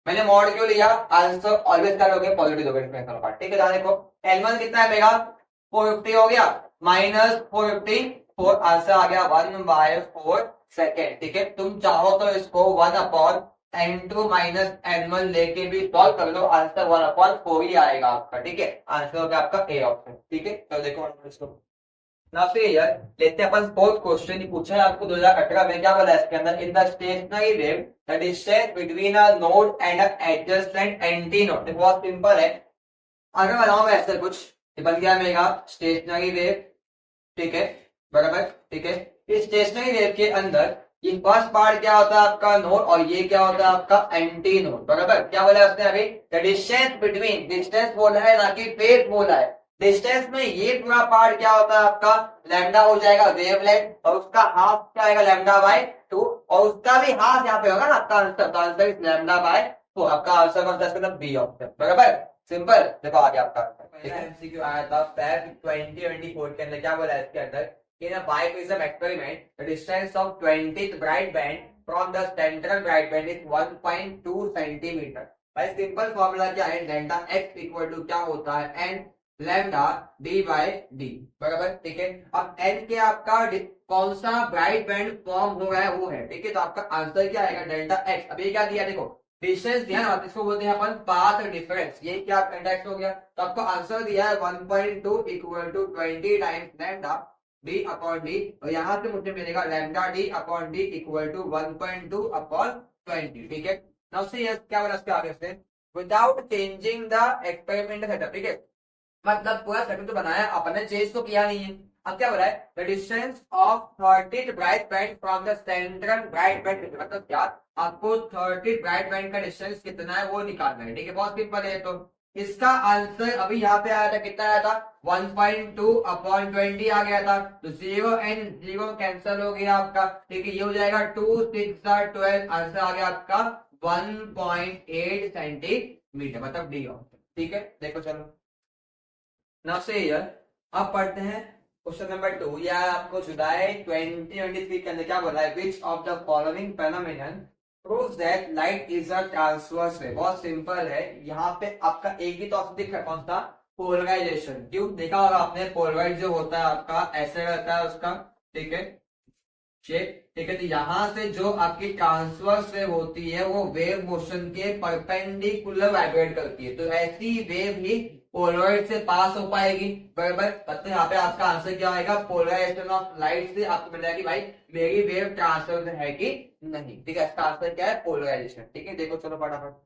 मैंने मॉड क्यों लिया, आंसर ऑलवेज क्या लोगे, पॉजिटिव लोगे डिफरेंस वाला पार्ट, ठीक है। देखो L1 कितना है मेरा 450 हो गया, माइनस 454, आंसर आ गया 1/4 सेकेंड, ठीक है। तुम चाहो तो इसको 1/N2 माइनस N1 लेके भी सॉल्व कर लो, आंसर 1/4 ही आएगा आपका, ठीक है। आंसर हो गया आपका ए ऑप्शन, ठीक है। तो देखो इसको ना फिर यार लेते हैं अपन फोर्थ क्वेश्चन। ही पूछा है आपको 2018 में, क्या बोला है इसके अंदर, in the stationary wave the distance between a node and a adjacent anti node. बहुत सिंपल है, अगर बनाओ मैं ऐसा कुछ, ये बन गया मेरा स्टेशनरी वेव, ठीक है, बराबर, ठीक है। इस स्टेशनरी वेव के अंदर ये फर्स्ट पार्ट क्या होता है आपका नोड, और ये क्या होता है आपका एंटी नोड, बराबर। क्या बोला है उसने अभी, द डिस्टेंस बिटवीन, डिस्टेंस बोला है ना कि फेज बोला है। डिस्टेंस में ये पूरा पार्ट क्या होता है आपका लैम्डा हो जाएगा वेवलेंथ, और उसका हाफ क्या आएगा लैम्डा बाय 2, और उसका भी हाफ यहाँ पे होगा ना आपका आंसर, तो आंसर इज लैम्डा बाय 2। आपका आंसर कौन सा इसका बी ऑप्शन, बराबर, सिंपल। देखो आगे आपका पहला एमसीक्यू आया था फेब 2024 के अंदर, क्या बोला है इसके अंदर, in a bioprism experiment the distance of 20th bright band from the central bright band is 1.2 centimeter। भाई सिंपल फॉर्मूला क्या है, डेल्टा x इक्वल टू क्या होता है n lambda d by d, बराबर, ठीक है। अब n के आपका कौन सा ब्राइट बैंड फॉर्म हो रहा है वो है, ठीक है। तो आपका आंसर क्या आएगा डेल्टा x। अब ये क्या दिया देखो, डिस्टेंस दिया ना, इसको बोलते हैं अपन पाथ डिफरेंस, ये क्या डेल्टा x हो गया। तो आपको आंसर दिया है 1.2 equal to 20 times lambda d upon d, और यहां से मुझे मिलेगा lambda d upon d equal to 1.2 upon 20, ठीक है। नाउ सी यस क्या बोला इसके आगे से, without changing the experimental setup, ठीक है। मतलब पूरा सेटअप तो बनाया अपने, चेंज तो किया नहीं है। अब क्या बोला है, the distance of 30 bright banned from the central bright band, मतलब क्या आपको 30 ब्राइट बैंड का डिस्टेंस कितना है वो निकालना है, ठीक है। बहुत सिंपल है। तो इसका आंसर अभी यहाँ पे आया था, कितना आया था 1.2 अपॉन 20 आ गया था, तो 0 एंड 0 कैंसिल हो गया आपका, ठीक है। ये हो जाएगा 2 6 12, आंसर आ गया आपका 1.8 सेंटीमीटर, मतलब डी ऑप्शन, ठीक है। देखो चलो नाउ से यार अब पढ़ते हैं क्वेश्चन नंबर 2। यार आपको जुलाई 2023 के अंदर क्या बोला है, which of the following phenomenon proves that light is a transverse wave. बहुत सिंपल है, यहाँ पे आपका एक ही तो ऑप्शन दिख रहा है, कौन सा, पोलराइजेशन। क्यों देखा होगा आपने, पोलराइज जो होता है आपका ऐसे रहता है उसका, ठीक है, शेप, ठीक है। तो यहाँ से जो आपकी ट्रांसवर्स वेव होती है वो वेव मोशन के परपेंडिकुलर वाइब्रेट करती है, तो ऐसी वेव ही पोलराइड से पास हो पाएगी, बराबर। तो यहाँ पे आपका आंसर क्या आएगा, पोलराइजेशन ऑफ लाइट से आपको मिल जाएगी भाई मेरी वेव ट्रांसफर है कि नहीं, ठीक है। इसका आंसर क्या है, पोलराइजेशन, ठीक है। देखो चलो फटाफट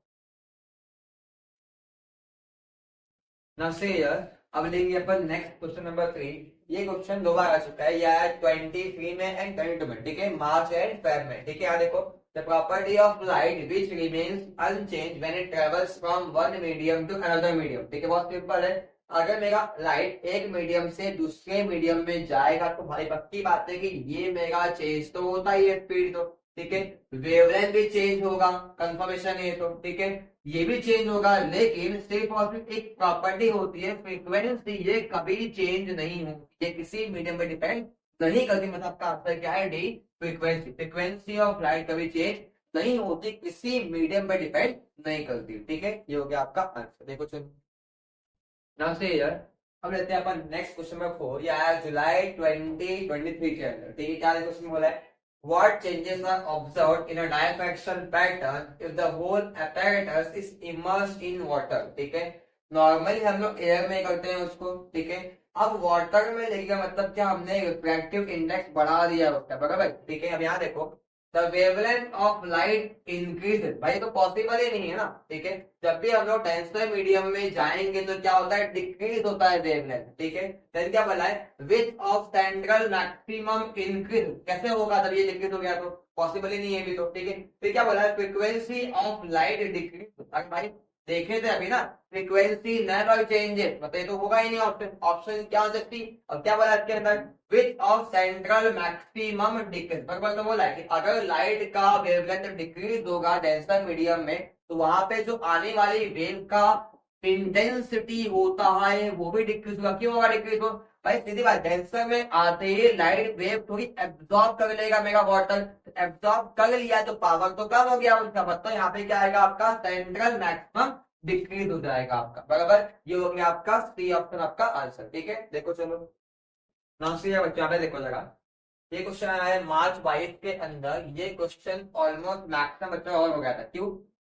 ना से यार अब लेंगे अपन नेक्स्ट क्वेश्चन नंबर 3। ये क्वेश्चन दो बार आ चुका है यार 23 में एंड 22 में, ठीक है, मार्च एंड फेब में, ठीक है। यहाँ देखो the property of light which remains unchange when it travels from one medium to another medium, ठीक है। बहुत सिंपल है, अगर मेरा लाइट एक मीडियम से दूसरे मीडियम में जाएगा तो भाई पक्की बात है कि ये मेगा चेंज तो होता ही है स्पीड, तो ठीक है। वेवलेंथ भी चेंज होगा, कंफर्मेशन है तो, ठीक है, ये भी चेंज होगा, लेकिन सिर्फ और सिर्फ एक प्रॉपर्टी होती है फ्रीक्वेंसी, ये कभी चेंज नहीं होगी, ये किसी मीडियम पे डिपेंड नहीं करती। मतलब आपका आंसर क्या है, D, frequency. Frequency of light कभी चेंज नहीं होती, किसी मीडियम पे डिपेंड नहीं करती, ठीक है। ये हो गया आपका आंसर। देखो चलो नाउ से यार अब लेते हैं अपन नेक्स्ट क्वेश्चन नंबर 4। यार जुलाई 2023 के अंदर, ठीक है, क्या क्वेश्चन बोला है, what changes are observed in a diffraction pattern if the whole apparatus is immersed in water, ठीक है। नॉर्मली हम लोग एयर में करते हैं उसको, ठीक है। अब वाटर में लेगा मतलब क्या, हमने रिफ्रैक्टिव इंडेक्स बढ़ा दिया उसका, बराबर, ठीक है। अब यहाँ देखो the wavelength of light increases, भाई तो पॉसिबल ही नहीं है ना, ठीक है। जब भी हम लोग डेंसर मीडियम में जाएंगे तो क्या होता है, डिक्रीज होता है वेवलेंथ, ठीक है। देन क्या बोला है, which of central maximum increase, कैसे होगा जब ये डिक्रीज हो गया, तो पॉसिबल ही नहीं है अभी तो, ठीक है। फिर क्या बोला है, फ्रीक्वेंसी ऑफ लाइट डिक्रीज, भाई देखे थे अभी ना, फ्रीक्वेंसी नेवर चेंजेस, मतलब तो होगा ही नहीं ऑप्शन, ऑप्शन क्या हो सकती। और क्या बोला इसके अंदर, which of central maximum decrease, बराबर तो बोला है कि अगर लाइट का वेवलेंथ डिक्रीज होगा डेंसर मीडियम में तो वहां पे जो आने वाली वेव का इंटेंसिटी होता है वो भी डिक्रीज होगा। क्यों होगा डिक्रीज हो, भाई सीधी बात, डेंसर में आते ही लाइट वेव थोड़ी एब्जॉर्ब कर लेगा मेगा वाटर, एब्जॉर्ब कर लिया तो पावर तो कम हो गया उसका, मतलब यहाँ पे क्या आएगा आपका सेंट्रल मैक्सिमम डिक्रीज हो जाएगा आपका, बराबर। ये हो गया आपका सी ऑप्शन आपका आंसर, ठीक है। देखो चलो नाम से बच्चों यहाँ पे देखो जरा, ये क्वेश्चन आया है मार्च 22 के अंदर। ये क्वेश्चन ऑलमोस्ट मैक्सिमम बच्चों और हो गया था, क्यों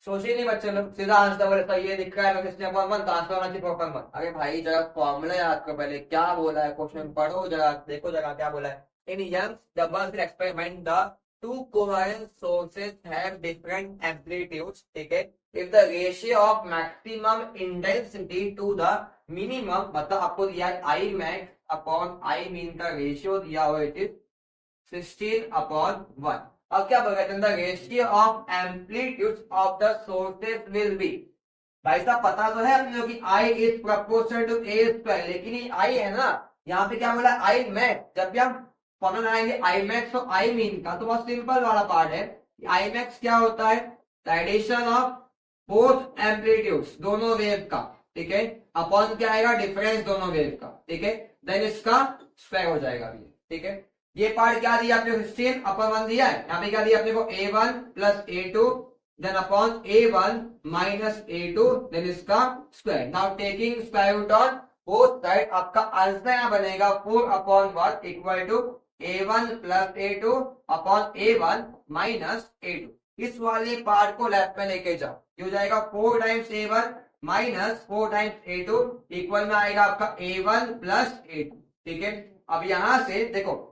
सोचिए नहीं बच्चे लोग, सीधा आंसर बोले तो ये दिख रहा है किसने अपॉन वन, तो आंसर होना चाहिए अपॉन वन। अरे भाई जरा फॉर्मूला याद करो पहले, क्या बोला है क्वेश्चन पढ़ो जरा, देखो जरा क्या बोला है। In Young's double slit experiment the two coherent sources have different amplitudes, ठीक है। If the ratio of maximum intensity to the minimum, मतलब आपको दिया है I max upon I min का रेशियो दिया हुआ है, इट इज 16/1। अब क्या बोल रहे थे, the ratio of amplitudes of the sources will be. भाई साहब पता तो है अपने को कि I is proportional to A square, लेकिन ये आई है ना, यहाँ पे क्या बोला आई मैक्स। जब भी हम फॉर्मूला लगाएंगे आई मैक्स और आई मीन का, तो बहुत सिंपल वाला पार्ट है। आई मैक्स क्या होता है, एडिशन ऑफ बोथ एम्पलीट्यूड्स, दोनों वेव का, ठीक है, अपॉन क्या आएगा डिफरेंस दोनों वेव का, ठीक है, देन इसका स्क्वायर हो जाएगा ये, ठीक है। ये पार्ट क्या दिया आपने 16/1 दिया है, यहाँ पे क्या दिया अपने को a1 plus a2 then upon a1 minus a2 then इसका square. Now taking square root on both side, आपका आंसर यहाँ बनेगा 4/1 equal to a1 plus a2 upon a1 minus a2। इस वाले पार्ट को लेफ्ट में लेके जाओ, ये हो जाएगा 4 times a1 minus 4 times a2 equal में आएगा आपका a1 प्लस a2, ठीक है। अब यहां से देखो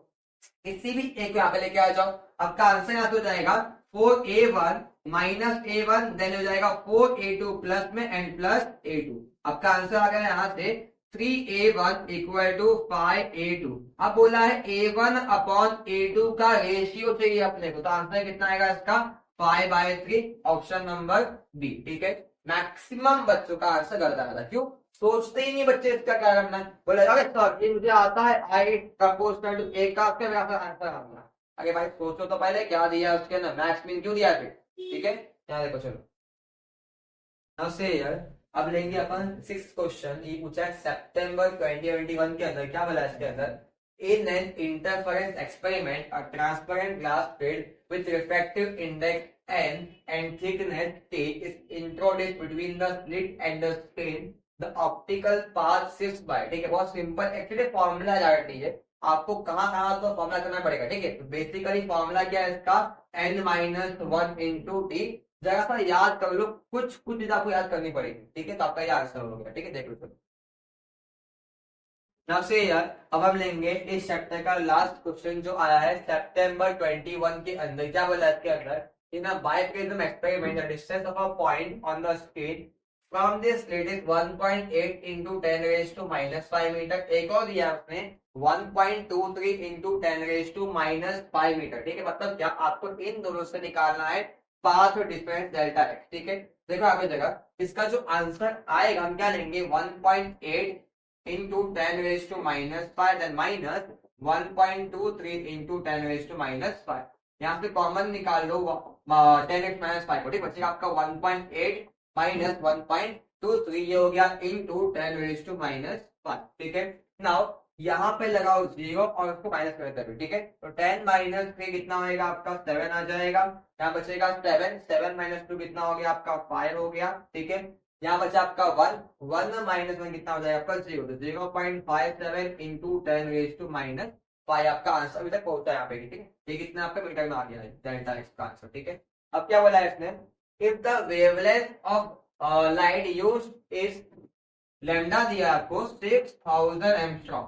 किसी भी एक यहाँ पे लेके आ जाओ, आपका आंसर यहाँ पे हो जाएगा 4a1 माइनस a1 देन हो जाएगा 4a2 प्लस में एंड प्लस a2। आपका आंसर आ गया यहाँ से 3a1 इक्वल टू 5a2। अब बोला है a1 अपॉन a2 का रेशियो चाहिए अपने को, तो आंसर कितना आएगा इसका 5/3, ऑप्शन नंबर बी, ठीक है। मैक्सिमम बच्चों का आंसर गलत आ रहा था, क्यों सोचते ही नहीं बच्चे इसका क्या करना है, बोले अरे सर ये मुझे आता है आई प्रपोर्शनल टू ए का, फिर आंसर करना। अरे भाई सोचो तो पहले क्या दिया उसके ना, मैक्स मीन क्यों दिया फिर, ठीक है। यहाँ देखो चलो नाउ से यार, अब लेंगे अपन 6th क्वेश्चन। ये पूछा है सितंबर 2021 के अंदर, क्या बोला है इसके अंदर, in an interference experiment a transparent glass plate with refractive index n and thickness t is introduced between the slit and the screen, the optical path shifts by, ठीक है। बहुत सिंपल एक्चुअली फॉर्मूला जानती है आपको, कहाँ कहाँ तो formula करना पड़ेगा, ठीक है। तो बेसिकली फॉर्मूला क्या है इसका n-1 इंटू टी, जरा सा याद कर लो, कुछ चीज आपको याद करनी पड़ेगी, ठीक है, तो आपका ये आंसर हो गया, ठीक है। देख लो नाउ से यार, अब हम लेंगे इस चैप्टर का लास्ट क्वेश्चन जो आया है सितंबर 21 के अंदर। क्या बोला है इसके अंदर, in a biprism experiment the distance of a point on the screen from this slit is 1.8 into 10⁻⁵ metre. एक और दिया उसने 1.23 into 10⁻⁵ मीटर, ठीक है। मतलब क्या आपको इन दोनों से निकालना है पाथ डिफरेंस डेल्टा एक्स, ठीक है। देखो आपकी जगह इसका जो आंसर आएगा हम क्या लेंगे 1.8 into 10⁻⁵ then minus 1.23 into 10⁻⁵। यहाँ पे कॉमन निकाल लो 10x-5 को, ठीक बचेगा आपका 1.8 माइनस 1.23, ये हो गया into 10⁻⁵, ठीक है। नाउ यहाँ पे लगाओ 0 और उसको माइनस कर देते, ठीक है। तो 10 माइनस 3 कितना होगा आपका 7 आ जाएगा, यहाँ बचेगा 7 माइनस 2 कितना हो गया आपका 5 हो गया, ठीक है। यहाँ बचा आपका 1 माइनस 1 कितना हो जाएगा आपका 0, तो 0.57 इंटू 10⁻⁵ आपका आंसर अभी तक पहुंचा यहाँ पे, ठीक है। ये कितना आपका मीटर में आ गया है डेल्टा एक्स का आंसर, ठीक है। अब क्या बोला है इसने, if the wavelength of light used is lambda दिया आपको 6000 एंगस्ट्रॉम,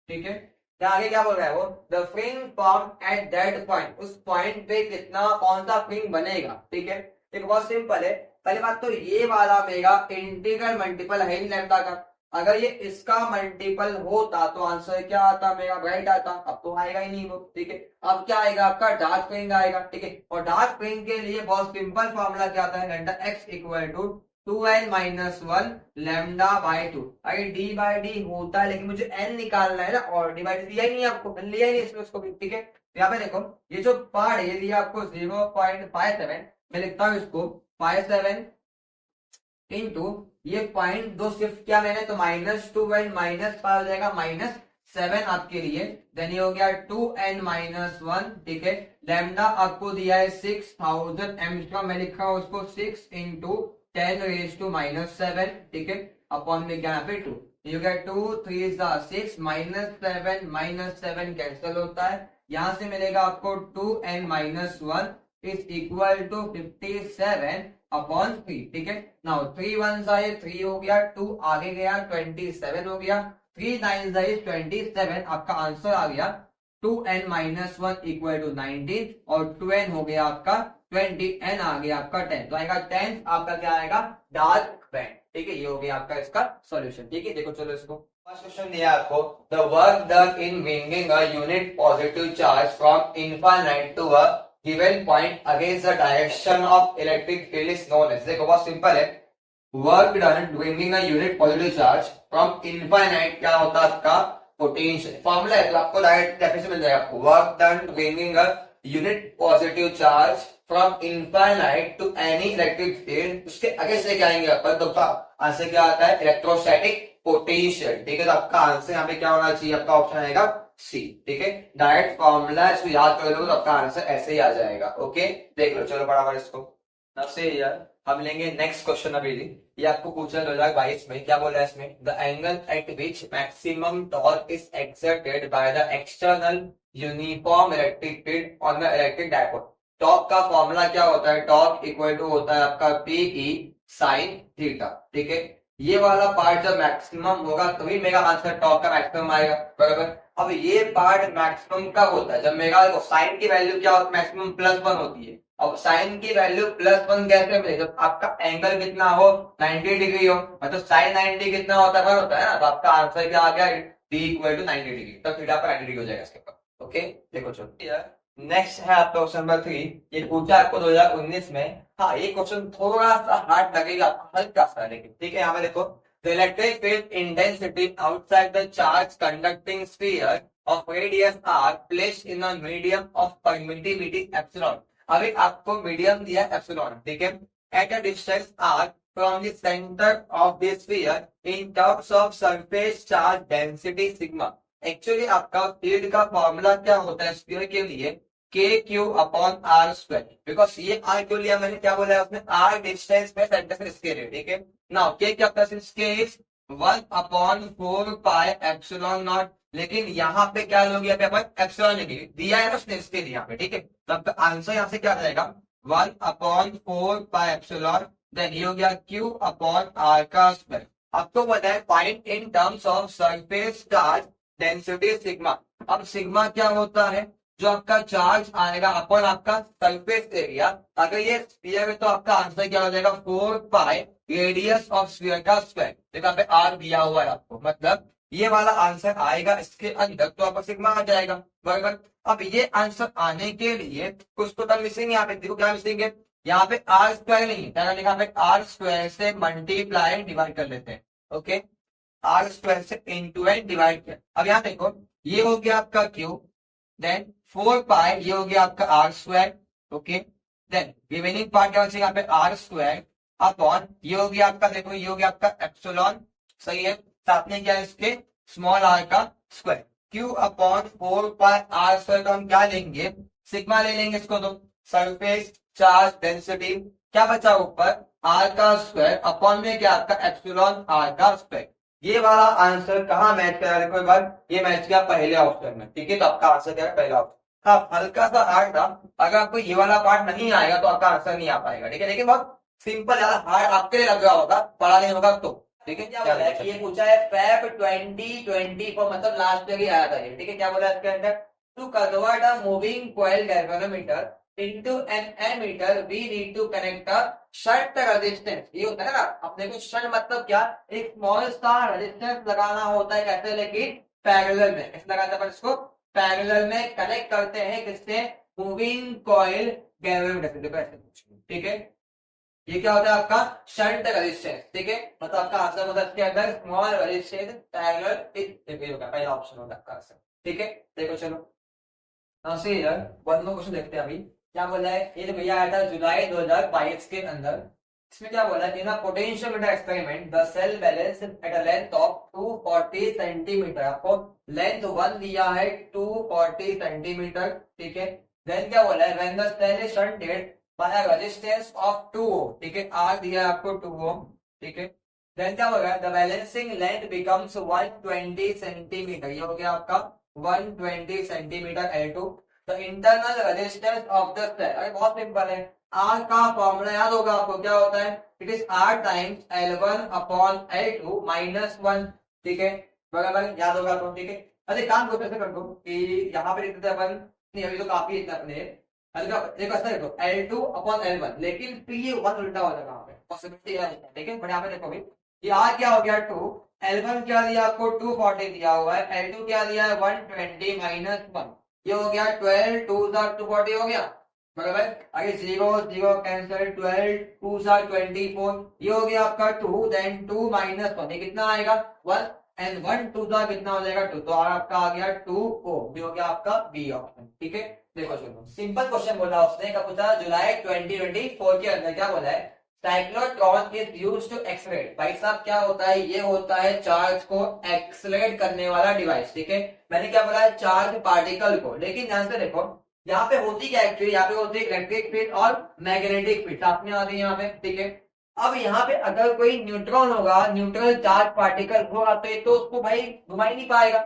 ठीक है। क्या आगे क्या बोल रहा है वो, the fringe form at that point, उस पॉइंट पे कितना कौन सा फ्रिंज बनेगा, ठीक है। देखो बहुत सिंपल है, पहली बात तो ये वाला मेगा इंटीग्रल मल्टीपल है ही लैम्डा का, अगर ये इसका मल्टीपल होता तो आंसर क्या आता मेगा ब्राइट आता, अब तो आएगा ही नहीं वो, ठीक है। अब क्या आएगा आपका डार्क फ्रिंज आएगा, ठीक है। और डार्क फ्रिंज के लिए बहुत सिंपल फॉर्मूला क्या आता है, lambda x equal to 2n-1 λ/2। अगर d बाई डी होता है, लेकिन मुझे n निकालना है ना, और d बाई डी दिया ही नहीं आपको, लिया ही नहीं इसमें उसको भी, ठीक है। यहाँ पे देखो ये जो पार्ट है ये दिया आपको 0.57, मैं लिखता हूँ इसको 57 इंटू ये पॉइंट दो शिफ्ट किया मैंने तो -2 एंड -5 हो जाएगा -7 आपके लिए। देन ये हो गया 2n-1, ठीक है। लैम्डा आपको दिया है 6000 एंगस्ट्रॉम, मैं लिखा हूं उसको 6 इंटू 10⁻⁷, ठीक है, अपॉन में क्या यहाँ पे 2। ये हो गया 2 3 6 -7 कैंसिल होता है, यहां से मिलेगा आपको 2n-1 is equal to 57 upon 3, ठीक है। नाउ 3 1 3 हो गया, 2 आगे गया 27 हो गया, 3 9 27, आपका आंसर आ गया 2n-1 इक्वल टू 19 और 2n हो गया आपका 20, n आ गया आपका 10, तो आएगा 10 आपका क्या आएगा डार्क बैंड, ठीक है। ये हो गया आपका इसका सॉल्यूशन, ठीक है। देखो चलो इसको फर्स्ट क्वेश्चन दिया आपको, the work done in bringing a unit positive charge from infinite to a given point against the direction of electric field is known as। देखो बहुत सिंपल है, work done bringing a unit positive charge from infinite क्या होता है आपका potential, formula है तो आपको डायरेक्ट डेफिनेशन मिल जाएगा आपको, work done bringing a unit positive charge from infinite to any electric field, उसके आगे से क्या आएंगे अपन, तो आंसर क्या आता है इलेक्ट्रोस्टैटिक पोटेंशियल, ठीक है। तो आपका आंसर यहाँ पे क्या होना चाहिए, आपका ऑप्शन आएगा सी, ठीक है। डायरेक्ट फॉर्मूला इसको याद कर लो तो आपका आंसर ऐसे ही आ जाएगा, ओके। देख लो चलो बराबर इसको से यार हम लेंगे नेक्स्ट क्वेश्चन। अभी ये आपको पूछा 2022 में, क्या बोला है इसमें, the angle eight which maximum torque is exerted by the external uniform electric field on the electric dipole. Torque का फॉर्मूला क्या होता है, टॉर्क इक्वल टू होता है आपका पी साइन थीटा, ठीक है। ये वाला पार्ट जब मैक्सिमम होगा तभी मेरा आंसर टॉर्क का मैक्सिमम आएगा, बराबर। अब ये पार्ट मैक्सिमम कब होता है, जब मेरा साइन की वैल्यू क्या होती है मैक्सिमम +1 होती है। अब साइन की वैल्यू +1 कैसे मिले, जब आपका एंगल कितना हो 90 डिग्री हो, मतलब साइन 90 कितना होता है ना, तो आपका आंसर क्या आ गया d इक्वल टू 90 डिग्री, तो थीटा पर 90 डिग्री हो जाएगा इसके ऊपर, ओके। देखो चलो नेक्स्ट है आपका क्वेश्चन नंबर 3, ये पूछा आपको 2019 में। हाँ ये क्वेश्चन थोड़ा सा हार्ड लगेगा हल्का सा, लेकिन ठीक है। यहाँ पे देखो, the electric field intensity outside the charge conducting sphere of radius r placed in a medium of permittivity epsilon। अभी आपको मीडियम दिया एप्सिलॉन, ठीक है, at a distance r from the center of the sphere in terms of surface charge density sigma। Actually आपका field का formula क्या होता है स्फीयर के लिए, KQ/r², बिकॉज ये r क्यों लिया मैंने, क्या बोला है उसमें, r डिस्टेंस पे सेंटर से स्केयर है, ठीक है। नाउ के क्या होता है, k is 1/4 pi epsilon not, लेकिन यहाँ पे क्या लोगे अपन एप्सिलॉन लेंगे, दिया है ना उसने इसके लिए यहाँ पे, ठीक है। तो आपका आंसर यहाँ से क्या रहेगा 1/4 पाई एप्सिलॉन, देन ये हो गया Q/r²। आपको पता है find in terms of surface charge density sigma. अब सिग्मा क्या होता है, जो आपका चार्ज आएगा अपन आपका सरफेस एरिया, अगर ये स्फीयर है तो आपका आंसर क्या हो जाएगा 4 पाई रेडियस ऑफ स्फीयर का स्क्वायर, देखो यहाँ पे आर दिया हुआ है आपको, मतलब ये वाला आंसर आएगा इसके अंदर, तो आपका सिग्मा आ जाएगा, बराबर। अब ये आंसर आने के लिए कुछ तो टर्म मिसिंग, यहाँ पे देखो क्या मिसिंग है, यहाँ पे r² नहीं है, क्या लिखा है r² से मल्टीप्लाई डिवाइड कर लेते हैं, ओके, r² से इंटू एंड डिवाइड किया। अब यहाँ देखो ये हो गया आपका Q, देन 4 पाई ये हो गया आपका r², okay, then remaining part क्या बचेगा यहाँ पे r² अपॉन ये हो गया आपका, देखो ये हो गया आपका एप्सिलॉन, सही है, साथ में क्या है इसके स्मॉल r का स्क्वायर, Q/4 पाई r² का हम क्या लेंगे सिग्मा ले लेंगे इसको, तो सरफेस चार्ज डेंसिटी क्या बचा ऊपर r का स्क्वायर अपॉन में क्या आपका एप्सिलॉन r का स्क्वायर। ये वाला आंसर कहाँ मैच करा, देखो एक बार ये मैच किया पहले ऑप्शन में, ठीक है, तो आपका आंसर क्या है पहला ऑप्शन। हाँ हल्का सा हार्ड था, अगर आपको ये वाला पार्ट नहीं आएगा तो आपका आंसर नहीं आ पाएगा, ठीक है, लेकिन बहुत सिंपल, ज्यादा हार्ड आपके लिए लग रहा होगा, पढ़ा नहीं होगा तो, ठीक है। क्या बोला है, ये पूछा है फेब 2024, मतलब लास्ट ईयर ही आया था ये, ठीक है। क्या बोला है इसके अंदर, to convert a moving coil galvanometer into an ammeter we need to connect a shunt resistance. ये होता है ना अपने को शंट मतलब क्या, एक स्मॉल सा रेजिस्टेंस लगाना होता है, कैसे, लेकिन पैरेलल में, कैसे लगाते हैं इसको, पैरेलल में कनेक्ट करते हैं, किससे, मूविंग कॉइल गैल्वेनोमीटर, ठीक है। ये क्या होता है आपका शंट रेजिस्टेंस, ठीक है, मतलब आपका आंसर होता है इसके अंदर स्मॉल रेजिस्टेंस पैरेलल, पहला ऑप्शन होता है आपका आंसर, ठीक है। देखो चलो सही यार, वन मोर क्वेश्चन देखते हैं अभी, क्या बोला है, ये तो भैया आया था जुलाई 2022 के अंदर, इसमें क्या बोला है, in a potentiometer experiment the cell balance at a length of 240 centimetre. आपको लेंथ 1 दिया है 240 सेंटीमीटर, ठीक है। देन क्या बोला है, when the cell is shunted by a resistance of 2 ohm, ठीक है, आर दिया है आपको 2 ओम, ठीक है। देन क्या होगा, the balancing length becomes 120 centimetre, ये हो गया आपका 120 centimetre L2। The internal resistance of the cell, अरे बहुत सिंपल है, आर का फॉर्मूला याद होगा आपको, क्या होता है, it is R times L1 upon L2 minus 1, ठीक है, बराबर याद होगा आपको, ठीक है। अरे काम को कैसे कर दो कि यहाँ पे लिखते थे अपन, नहीं अभी तो काफी इतना अपने, देखो ऐसा देखो L2 अपॉन L1, लेकिन फिर ये 1 उल्टा हो जाएगा, यहाँ पे पॉसिबिलिटी है, ठीक है। बट यहाँ पे देखो अभी ये आर क्या हो गया 2, L1 क्या दिया आपको 240 दिया हुआ है, L2 क्या दिया है 120 माइनस 1, ये हो गया 12 2 240 हो गया, बराबर। आगे 0 0 कैंसिल, 12 2 24, ये हो गया आपका 2, देन 2 माइनस 1, ये कितना आएगा 1, एंड 1 2 कितना हो जाएगा 2, तो आपका आ गया 2 ओ, ये हो गया आपका बी ऑप्शन, ठीक है। देखो सुनो, सिंपल क्वेश्चन बोला उसने, क्या पूछा, जुलाई 2024 के अंदर क्या बोला है, साइक्लोट्रॉन इज यूज्ड टू एक्सलेरेट। भाई साहब क्या होता है, ये होता है चार्ज को एक्सलेरेट करने वाला डिवाइस, ठीक है। मैंने क्या बोला है, चार्ज पार्टिकल को, लेकिन ध्यान से देखो यहाँ पे होती क्या एक्चुअली, यहाँ पे होती है इलेक्ट्रिक फील्ड और मैग्नेटिक फील्ड साथ में आती है यहाँ पे, ठीक है। अब यहाँ पे अगर कोई न्यूट्रॉन होगा, न्यूट्रल चार्ज पार्टिकल होगा, तो उसको भाई घुमा ही नहीं पाएगा,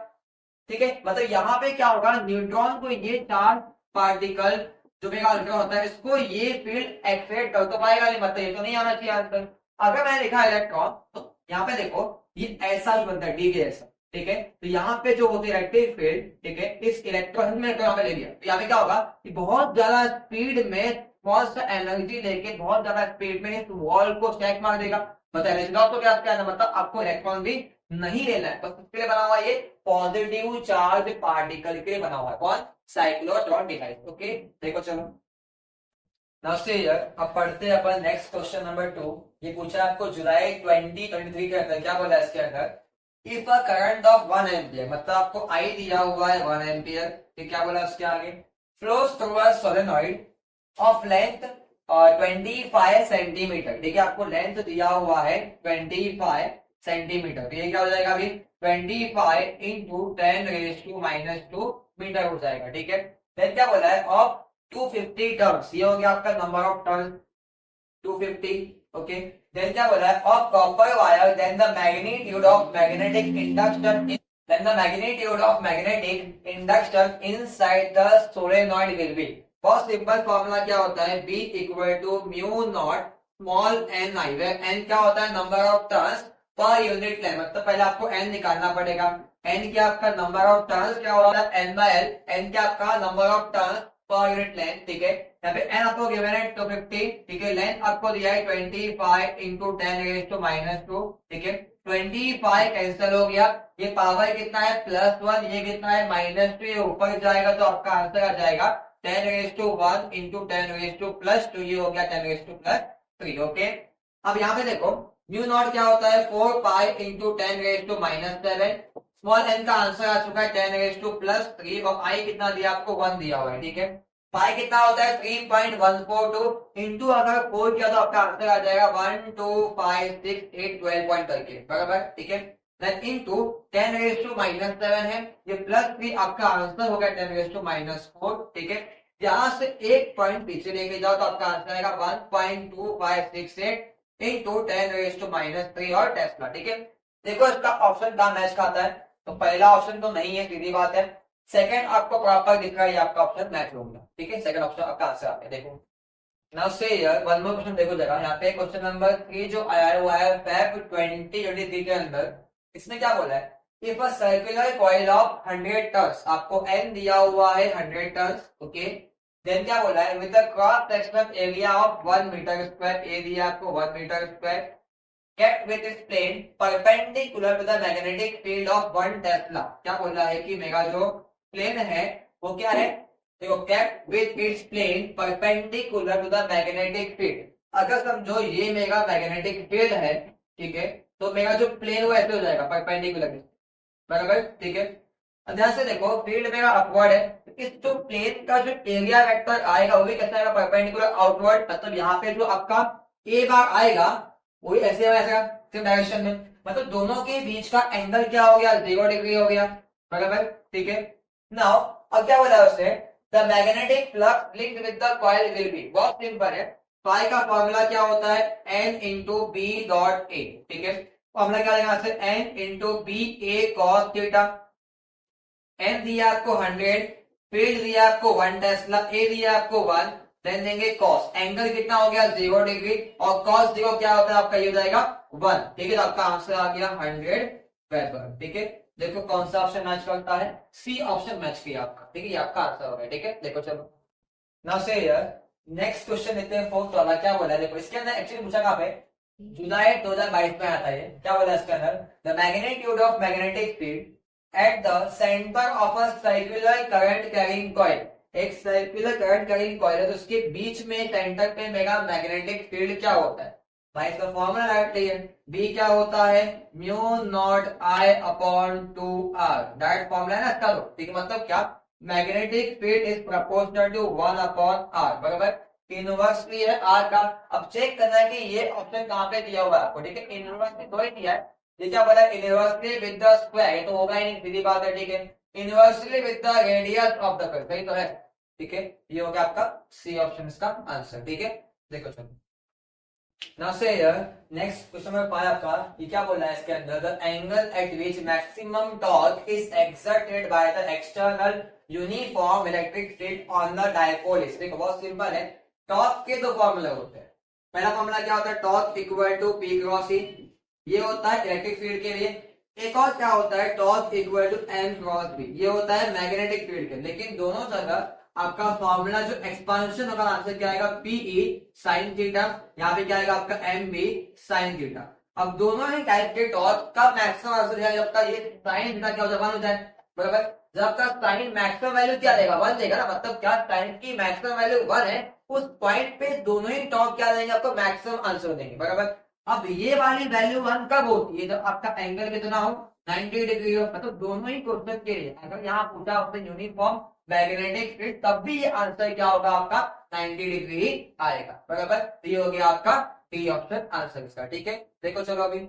ठीक है। मतलब यहाँ पे क्या होगा, न्यूट्रॉन को ये चार्ज पार्टिकल जो मेगा अल्ट्रा होता है, इसको ये फील्ड एक्सलेरेट कर तो पाएगा नहीं, मतलब ये तो नहीं आना चाहिए आंसर। अगर मैंने लिखा इलेक्ट्रॉन, तो यहाँ पे देखो ये ऐसा ही बनता है, डी के जैसा, ठीक है। तो यहाँ पे जो होती है इलेक्ट्रिक फील्ड, ठीक है, इस इलेक्ट्रॉन में यहाँ पे ले लिया, तो यहाँ पे क्या होगा कि बहुत ज्यादा स्पीड में बहुत सा एनर्जी लेके बहुत ज्यादा स्पीड में इस वॉल को स्टैक मार देगा। मतलब एनर्जी लॉस तो क्या है, मतलब आपको इलेक्ट्रॉन भी नहीं लेना है, बस इसके लिए बना हुआ ये पॉजिटिव चार्ज पार्टिकल के लिए बना हुआ है, कौन, साइक्लोट्रॉन डिवाइस, ओके। देखो चलो नाउ से अब पढ़ते हैं अपन नेक्स्ट क्वेश्चन नंबर 2। ये पूछा आपको जुलाई 2023 के अंदर, क्या बोला है इसके अंदर, if a current of 1 ampere, मतलब आपको आई दिया हुआ है 1 एम्पियर, ठीक, क्या बोला उसके आगे, flows through a solenoid of length 25 centimetre, ठीक है, आपको लेंथ दिया हुआ है 25 सेंटीमीटर, तो ये क्या हो जाएगा अभी 25 इंटू 10⁻⁻² मीटर हो जाएगा, ठीक है। देन क्या बोला है, ऑफ 250 टर्न्स, ये हो गया आपका number of turn 250, okay. Then क्या बोला है, of copper wire, then the magnitude of magnetic induction, then the magnitude of magnetic induction inside the solenoid will be. बहुत सिंपल फॉर्मूला क्या होता है, B equal to mu naught small N I, where N क्या होता है, number of turns per unit length, मतलब पहले आपको एन निकालना पड़ेगा, एन क्या आपका नंबर ऑफ टर्न्स क्या होता है एन बाय एल, एन क्या आपका number of turns per unit length, ठीक है। यहाँ पे एन आपको गिवन है 250, ठीक है, लेंथ आपको दिया है 25 इंटू 10⁻², ठीक है। 25 कैंसिल हो गया, ये पावर कितना है +1, ये कितना है -2, ये ऊपर जाएगा तो आपका आंसर आ जाएगा 10⁻1 इंटू 10⁻+2, ये हो गया 10⁻+3, ओके। अब यहाँ पे देखो म्यू नॉट क्या होता है 4 पाई इंटू 10⁻⁻7, स्मॉल एन का आंसर आ चुका है 10⁻+3, और आई कितना दिया आपको 1 दिया हुआ है, ठीक है। पाई कितना होता है 3.142 इंटू अगर 4 किया तो आपका आंसर आ जाएगा 1 2 5 6 8 12 पॉइंट करके, बराबर, ठीक है। देन इंटू 10⁻⁻7 है, ये +3 आपका आंसर हो गया 10⁻⁻4, ठीक है। यहां से एक पॉइंट पीछे लेके जाओ तो आपका आंसर आएगा 1.2568 इंटू 10⁻³ और टेस्ला, ठीक है। देखो इसका ऑप्शन कहाँ मैच खाता है, तो पहला ऑप्शन तो नहीं है, सीधी बात है। सेकंड आपको प्रॉपर दिख रहा है, आपका ऑप्शन मैच हो गया, ठीक है, सेकंड ऑप्शन आपका आंसर आता है। देखो नाउ से हियर वन मोर क्वेश्चन, देखो जरा यहाँ पे क्वेश्चन नंबर 3 जो आया हुआ है फेब 2023 के अंदर, इसने क्या बोला है, if a circular coil of 100 turns, आपको एन दिया हुआ है 100 टर्न्स, ओके। देन क्या बोला है, with the cross sectional area of 1 metre square, A दिया आपको 1 metre square, kept with its plane perpendicular to the magnetic field of 1 Tesla. क्या बोल रहा है कि मेरा जो प्लेन है वो क्या है, देखो kept with its plane perpendicular to the magnetic field। अगर समझो ये मेरा मैग्नेटिक फील्ड है, ठीक है, तो मेरा जो प्लेन वो ऐसे हो जाएगा परपेंडिकुलर, बराबर, ठीक है। ध्यान से देखो फील्ड मेरा अपवर्ड है, इस जो प्लेन का जो एरिया वेक्टर आएगा वो भी कैसा आएगा परपेंडिकुलर आउटवर्ड, मतलब यहाँ पे जो आपका ए बार आएगा वही ऐसे ऐसा सेम डायरेक्शन में, मतलब दोनों के बीच का एंगल क्या हो गया, 0 डिग्री हो गया, बराबर, ठीक है। नाउ अब क्या बोला उसने, the magnetic flux linked with the coil will be, बहुत सिंपल है, फाई का फॉर्मूला क्या होता है, N into B dot A, ठीक है। फॉर्मूला क्या देगा आपसे, N into B A cos theta, N दिया आपको 100, फील्ड दिया आपको 1 टेस्ला, ए दिया आपको 1, देन देंगे कॉस, एंगल कितना हो गया 0 डिग्री, और कॉस 0 क्या होता है आपका, ये हो जाएगा 1, ठीक है। तो आपका आंसर आ गया 100 वेबर, ठीक है। देखो कौन सा ऑप्शन मैच करता है, सी ऑप्शन मैच किया आपका, ठीक है, ये आपका आंसर हो गया, ठीक है। देखो चलो नाउ से हियर नेक्स्ट क्वेश्चन लेते हैं, फोर्थ वाला। क्या बोला है, देखो इसके अंदर एक्चुअली पूछा कहां पे, जुलाई 2022 में आता है। क्या बोला इसके अंदर, the magnitude of magnetic field at the centre of a circular current carrying coil, एक सर्कुलर करंट कैरिंग कॉइल है, तो उसके बीच में सेंटर पे मेगा मैग्नेटिक फील्ड क्या होता है, भाई इसका फॉर्मूला डायरेक्ट है, बी क्या होता है, mu naught I upon 2r, direct formula है ना इसका, तो ठीक है। मतलब क्या, magnetic field is proportional to 1 upon r, बराबर, इनवर्सली है r का। अब चेक करना है कि ये ऑप्शन कहां पे दिया हुआ है आपको, ठीक है, इनवर्सली तो ही दिया है, ये क्या बोला, इनवर्सली विद द स्क्वायर, ये तो होगा ही नहीं, सीधी बात है, ठीक है। Inversely with the radius of the curve, सही तो है, ठीक है। ये हो गया आपका सी ऑप्शन इसका आंसर, ठीक है। देखो चलो नाउ से नेक्स्ट क्वेश्चन में पाया आपका, ये क्या बोल रहा है इसके अंदर, the angle eight which maximum torque is exerted by the external uniform electric field on the dipole is, देखो बहुत सिंपल है, टॉर्क के दो फॉर्मूले होते हैं। पहला फॉर्मूला क्या होता है, torque equal to P cross E, ये होता है इलेक्ट्रिक फील्ड के लिए। एक और क्या होता है, torque equal to M cross B, ये होता है मैग्नेटिक फील्ड के। लेकिन दोनों जगह आपका फॉर्मूला जो एक्सपांशन होगा, आंसर क्या आएगा, पीई साइन थीटा, यहाँ पे क्या आएगा आपका एम बी साइन थीटा। अब दोनों ही टाइप के टॉर्क का मैक्सिमम आंसर है जब तक ये साइन थीटा क्या हो जाए, 1 हो जाए, बराबर। जब आपका साइन मैक्सिमम वैल्यू क्या देगा, 1 देगा ना, मतलब क्या, साइन की मैक्सिमम वैल्यू 1 है, उस पॉइंट पे दोनों ही टॉर्क क्या देंगे आपको, मैक्सिमम आंसर देंगे, बराबर। अब ये वाली वैल्यू 1 कब होती है, जब आपका एंगल कितना हो, 90 डिग्री हो, मतलब दोनों ही क्वेश्चन के लिए अगर यहाँ पूछा आपसे यूनिफॉर्म मैग्नेटिक फील्ड, तब भी ये आंसर क्या होगा आपका 90 डिग्री ही आएगा, बराबर। तो ये हो गया आपका डी ऑप्शन आंसर इसका, ठीक है। देखो चलो अभी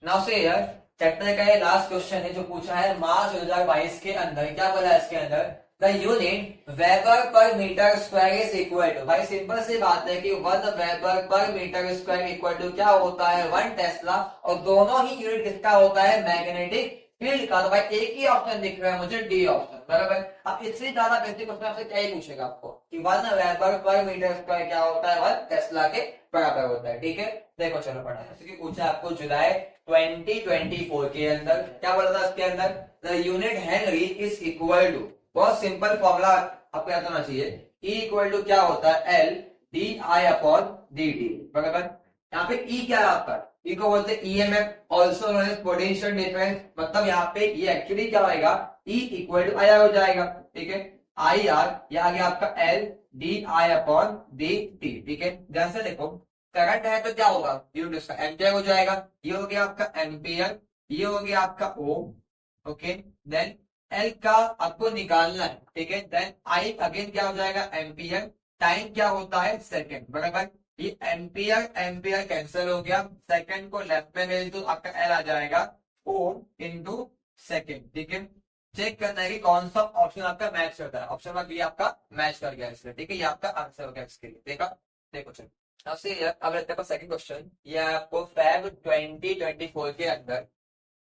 नाउ से यार चैप्टर का ये लास्ट क्वेश्चन है जो पूछा है मार्च 2022 के अंदर। क्या बोला है इसके अंदर, the unit weber per metre square is equal to, भाई सिंपल सी बात है कि 1 weber per metre square equal to क्या होता है, 1 टेस्ला, और दोनों ही यूनिट किसका होता है, मैग्नेटिक फील्ड का। तो भाई एक ही ऑप्शन दिख रहा है मुझे, डी ऑप्शन, बराबर। अब इससे ज्यादा बेसिक क्वेश्चन आपसे क्या ही पूछेगा आपको कि 1 वेबर पर मीटर स्क्वायर क्या होता है, 1 टेस्ला के बराबर होता है, ठीक है। देखो चलो पढ़ा, जैसे कि पूछा आपको जुलाई 2024 के अंदर, क्या बोला था इसके अंदर, the unit henry is equal to, बहुत सिंपल फॉर्मूला आपको याद होना चाहिए, E इक्वल टू क्या होता है, L D I upon d T, बराबर। यहाँ पे E क्या है आपका, E को बोलते हैं EMF, also known as potential difference, मतलब यहाँ पे ये एक्चुअली क्या होगा, E equal to I R हो जाएगा, ठीक है, आई आर, ये आ गया आपका L D I upon d t, ठीक है। ध्यान से देखो, करंट है तो क्या होगा, यूनिट उसका एम्पियर हो जाएगा, ये हो गया आपका एम्पियर, ये हो गया आपका ओम, ओके। देन एल का आपको निकालना है, ठीक है। देन आई अगेन क्या हो जाएगा, एम्पियर, टाइम क्या होता है, सेकंड, बराबर। ये एम्पियर एम्पियर कैंसिल हो गया, सेकंड को लेफ्ट में ले तो आपका एल आ जाएगा ओम इनटू सेकंड, ठीक है। चेक करना है कि कौन सा ऑप्शन आपका मैच करता है, ऑप्शन नंबर बी आपका मैच कर गया इसलिए, ठीक है, ये आपका आंसर हो गया इसके लिए। देखा, देखो चलो अब से अब लेते हैं सेकंड क्वेश्चन, ये आपको फेब 2024 के अंदर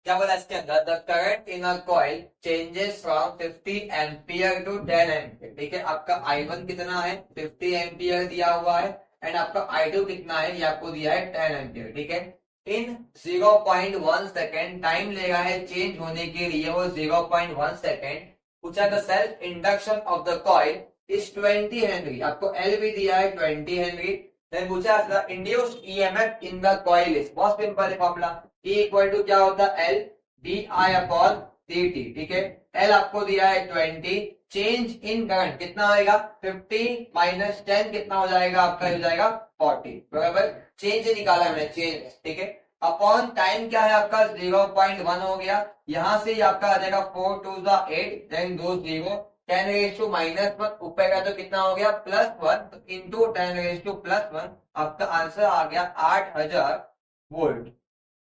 क्या बोला इसके अंदर, the current in a coil changes from 50 ampere to 10 ampere, ठीक है। आपका I1 कितना है, 50 एम्पियर दिया हुआ है, एंड आपका I2 कितना है, ये आपको दिया है 10 एम्पियर, ठीक है। इन 0.1 सेकेंड टाइम लेगा है चेंज होने के लिए, वो 0.1 सेकेंड। पूछा the self induction of the coil is 20 Henry, आपको एल भी दिया है 20 हेनरी। देन पूछा the induced EMF in the coil is, बहुत सिंपल है फॉर्मूला, E इक्वल टू क्या होता है, L D I upon d t, ठीक है। एल आपको दिया है 20, चेंज इन करंट कितना होगा, 50 माइनस 10 कितना हो जाएगा आपका, हो जाएगा 40, बराबर। चेंज निकाला हमने, चेंज, ठीक है। अपॉन टाइम क्या है आपका 0.1 हो गया, यहां से आपका आ जाएगा 4 2 8, देन 2 0, 10⁻⁻1 ऊपर का तो कितना हो गया +1, तो इंटू 10⁻+1 आपका आंसर आ गया 8000 वोल्ट।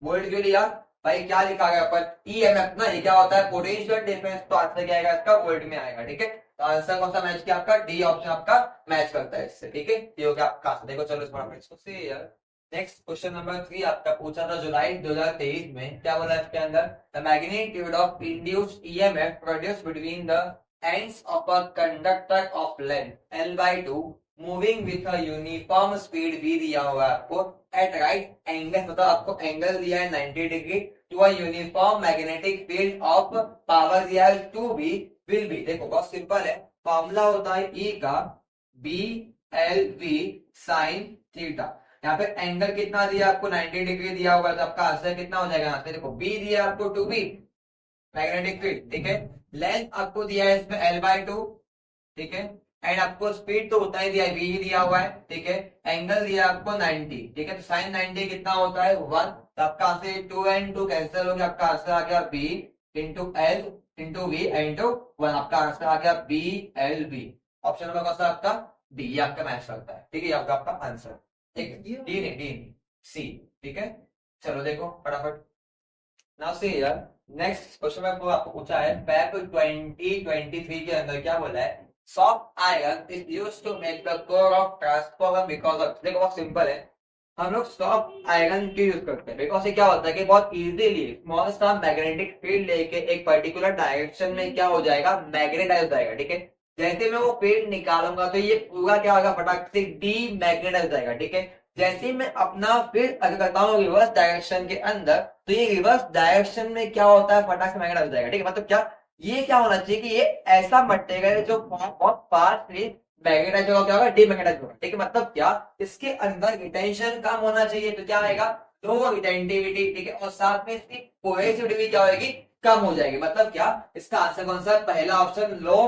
वोल्ट क्यों लिया भाई, क्या लिखा गया पर ईएमएफ ना, ये क्या होता है पोटेंशियल डिफरेंस, तो आंसर क्या आएगा इसका वोल्ट में आएगा। ठीक है, तो आंसर कौन सा मैच किया आपका, डी ऑप्शन आपका मैच करता है इससे। ठीक है, ये हो गया आपका आंसर। देखो चलो इसको से यार नेक्स्ट क्वेश्चन नंबर 3 आपका पूछा था जुलाई 2023 में, क्या बोला इसके अंदर, the magnitude of induced EMF produced between the ends of a conductor of length L/2 moving with a uniform speed V दिया हुआ है आपको at right angle, मतलब आपको एंगल दिया है 90 degree to a uniform magnetic field of power दिया है 2V will be, देखो बहुत सिंपल है, फॉर्मूला होता है E का BLV sin थीटा। यहाँ पे एंगल कितना दिया आपको 90 डिग्री दिया हुआ है, तो आपका आंसर कितना हो जाएगा, यहाँ पे देखो B दिया आपको 2V मैग्नेटिक फील्ड। ठीक है, लेंथ आपको दिया है इसमें L/2, ठीक है, एंड आपको स्पीड तो उतना ही दिया है, V ही दिया हुआ है। ठीक है, एंगल दिया आपको 90, ठीक है, तो sin 90 कितना होता है 1, तो आपका आंसर 2 and 2 कैंसिल हो गया, आपका आंसर आ गया B into L into V into 1, आपका आंसर आ गया BLV। ऑप्शन नंबर कौन सा आपका डी, ये आपका मैच करता है। ठीक है, ये आपका आंसर, ठीक है, डी नहीं सी। ठीक है, चलो देखो फटाफट नाउ सी यार नेक्स्ट क्वेश्चन में आपको पूछा है फेब 2023 के अंदर क्या बोला है, soft iron is used to make the core of transformer because of, देखो बहुत सिंपल है, हम लोग सॉफ्ट आयरन क्यों यूज करते हैं, बिकॉज ये क्या होता है कि बहुत इजीली स्मॉल सा मैग्नेटिक फील्ड लेके एक पर्टिकुलर डायरेक्शन में क्या हो जाएगा मैग्नेटाइज हो जाएगा। ठीक है, जैसे मैं वो फील्ड निकालूंगा तो ये पूरा क्या होगा फटाक से डी मैग्नेटाइज हो जाएगा। ठीक है, जैसे मैं अपना फील्ड अगर करता हूँ रिवर्स डायरेक्शन के अंदर, तो ये रिवर्स डायरेक्शन में क्या होता है फटाक से मैग्नेटाइज हो जाएगा। ठीक है, मतलब क्या ये क्या होना चाहिए कि ये ऐसा मटेरियल जो बहुत फास्टली मैग्नेटाइज होगा, क्या होगा डीमैग्नेटाइज होगा। ठीक है, मतलब क्या इसके अंदर रिटेंशन कम होना चाहिए, तो क्या आएगा लो रिटेंटिविटी। ठीक है, और साथ में इसकी कोहेसिविटी क्या होगी कम हो जाएगी, मतलब क्या इसका आंसर कौन सा, पहला option low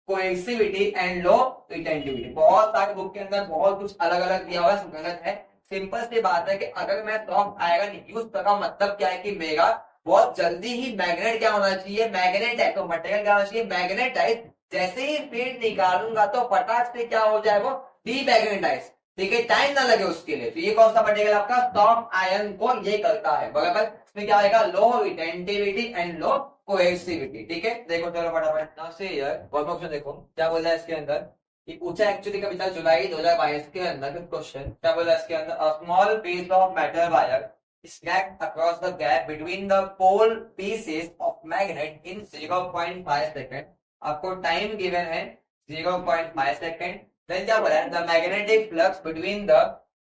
cohesivity and low retentivity. बहुत सारे बुक के अंदर बहुत कुछ अलग अलग दिया हुआ है, गलत है। सिंपल सी बात है कि अगर मैं सॉफ्ट आयरन यूज कर रहा हूं, मतलब क्या है कि मेरा बहुत जल्दी ही मैग्नेट क्या होना चाहिए, मैग्नेट है तो मटेरियल क्या होना चाहिए मैग्नेटाइज। जैसे ही फील्ड निकालूंगा तो फटाक से क्या हो जाए वो डीमैग्नेटाइज। ठीक है, टाइम ना लगे उसके लिए, तो ये कौन सा मटेरियल आपका सॉफ्ट आयरन को ये करता है बराबर। इसमें क्या आएगा लो रिटेंटिविटी एंड लो कोहेसिविटी। ठीक है, देखो चलो फटाफट नाउ से यार वन ऑप्शन देखो क्या बोला है इसके अंदर, ये पूछा एक्चुअली कभी था जुलाई 2022 के अंदर क्वेश्चन, क्या बोला इसके अंदर, a small piece of metal wire snapped across the gap between the pole pieces of magnet in 0.5 second. आपको टाइम गिवन है 0.5 सेकंड। देन क्या बोला है, the magnetic flux between the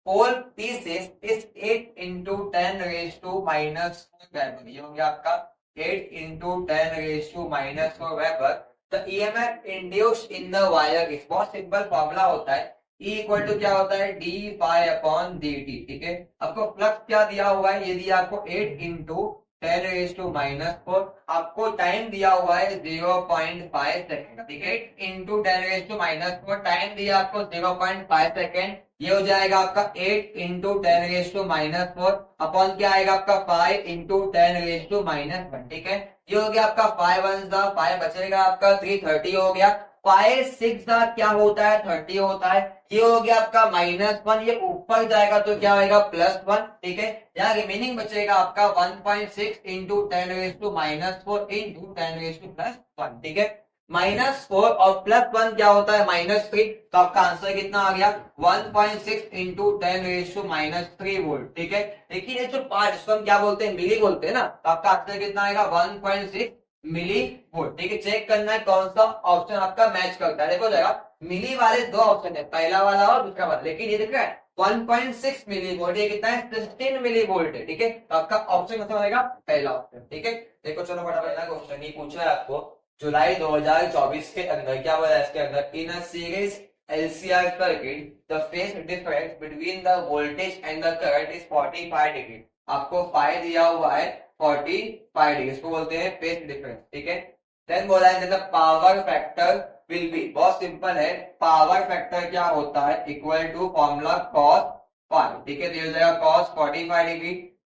pole pieces is 8 into 10 raised to minus 4 weber. ये हो गया आपका 8 into 10 raised to minus 4 weber. The EMF induced in the wire is, बहुत सिंपल फॉर्मूला होता है, E इक्वल टू क्या होता है d phi upon d t. ठीक है, आपको फ्लक्स क्या दिया हुआ है, ये दिया आपको 8 इंटू 10 रेज टू माइनस 4, आपको टाइम दिया हुआ है 0.5 सेकेंड। ठीक है, 8 into 10 raise to minus 4, time दिया आपको 0.5 सेकेंड, ये हो जाएगा आपका 8 into 10 raise to minus 4 upon क्या आएगा आपका 5 इंटू 10 रेज टू माइनस 1। ठीक है, ये हो गया आपका 5 1 5 बचेगा आपका 330 हो गया, 5 6 क्या होता है 30 होता है, ये हो गया आपका -1, ये ऊपर जाएगा तो क्या आएगा +1। ठीक है, यहाँ रिमेनिंग बचेगा आपका 1.6 into 10 raise to minus 4 into 10 raise to +1। ठीक है, -4 और +1 क्या होता है -3, तो आपका आंसर कितना आ गया 1.6 इंटू 10 रेज टू -3 वोल्ट। ठीक है, देखिए ये जो पार्ट इसको हम क्या बोलते हैं मिली बोलते हैं ना, तो आपका आंसर कितना आएगा 1.6 मिली वोल्ट। ठीक है, चेक करना है कौन सा ऑप्शन आपका मैच करता है। देखो जाएगा मिली वाले दो ऑप्शन है, पहला वाला और दूसरा वाला, लेकिन ये दिख रहा है 1.6 मिली वोल्ट, ये कितना है 16 मिली वोल्ट है। ठीक है, तो आपका ऑप्शन कौन सा होगा पहला ऑप्शन। ठीक है, देखो चलो फटाफट क्वेश्चन ये पूछा है आपको जुलाई 2024 के अंदर, क्या बोला है इसके अंदर, in a series LCR circuit the phase difference between the voltage and the current is 45 degree. आपको फाई दिया हुआ है 45 डिग्री, इसको बोलते हैं फेज डिफरेंस। ठीक है, देन बोला है the power factor will be, बहुत सिंपल है, पावर फैक्टर क्या होता है equal to formula cos phi. ठीक है, तो ये हो जाएगा cos 45 डिग्री।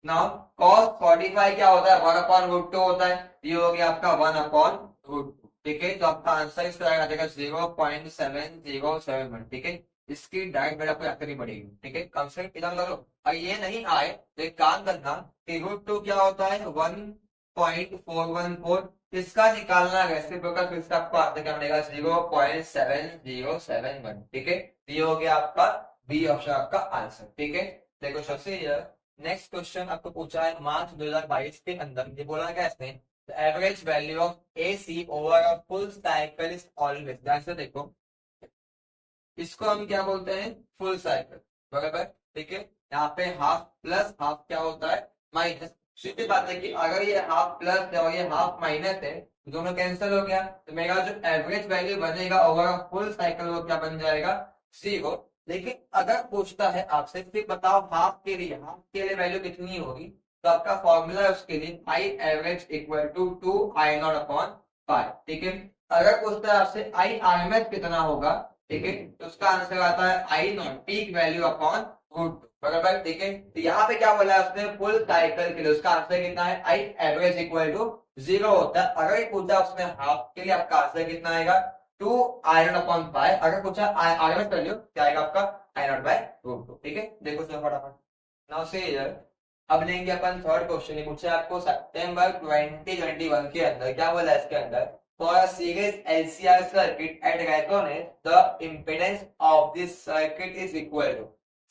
नाउ cos 45 क्या होता है 1/√2 होता है, ये हो गया आपका 1/√2। ठीक है, तो आपका आंसर इसका आ जाएगा 0.7071, ठीक है। इसकी डायरेक्ट वैल्यू आपको याद करनी पड़ेगी, ठीक है। कम से कम इधर करो, और ये नहीं आए तो एक काम करना कि √2 क्या होता है 1.414, इसका निकालना रेसिप्रोकल, फिर से आपको आंसर क्या मिलेगा 0.7071, ठीक है। ये हो गया आपका बी ऑप्शन आपका आंसर, ठीक है। देखो सबसे नेक्स्ट क्वेश्चन आपको पूछा है मार्च 2022 के अंदर, ये बोला क्या इसने, the average value of AC over a full cycle is always, ध्यान से देखो, इसको हम क्या बोलते हैं, फुल साइकिल, बराबर, ठीक है। यहाँ पे हाफ प्लस हाफ क्या होता है, माइनस। सीधी बात है कि अगर ये हाफ प्लस है और ये हाफ माइनस है, तो दोनों कैंसिल हो गया, तो मेरा जो एवरेज वैल्यू बनेगा ओवर फुल साइकिल वो क्या बन जाएगा, 0। लेकिन अगर पूछता है आपसे फिर बताओ हाफ के लिए वैल्यू कितनी होगी, तो आपका फॉर्मूला है उसके लिए I average equal to 2I0/5, ठीक है। अगर पूछता है आपसे आई आरएमएस कितना होगा, ठीक है, तो उसका आंसर आता है I0 पीक वैल्यू अपॉन √2, बराबर, ठीक है। तो यहाँ पे क्या बोला है उसने, फुल साइकिल के लिए उसका आंसर कितना है, आई एवरेज इक्वल टू 0 होता है। अगर ये पूछा उसने हाफ के लिए, आपका आंसर कितना आएगा 2I0/5। अगर पूछा आरएमएस वैल्यू क्या आएगा आपका I0/√2, ठीक है। देखो चलो फटाफट, नाउ से अब लेंगे अपन थर्ड क्वेश्चन। ये पूछा आपको सितंबर 2021 के अंदर, क्या बोला है इसके अंदर, for a series LCR circuit at resonance, the impedance of this circuit is equal to,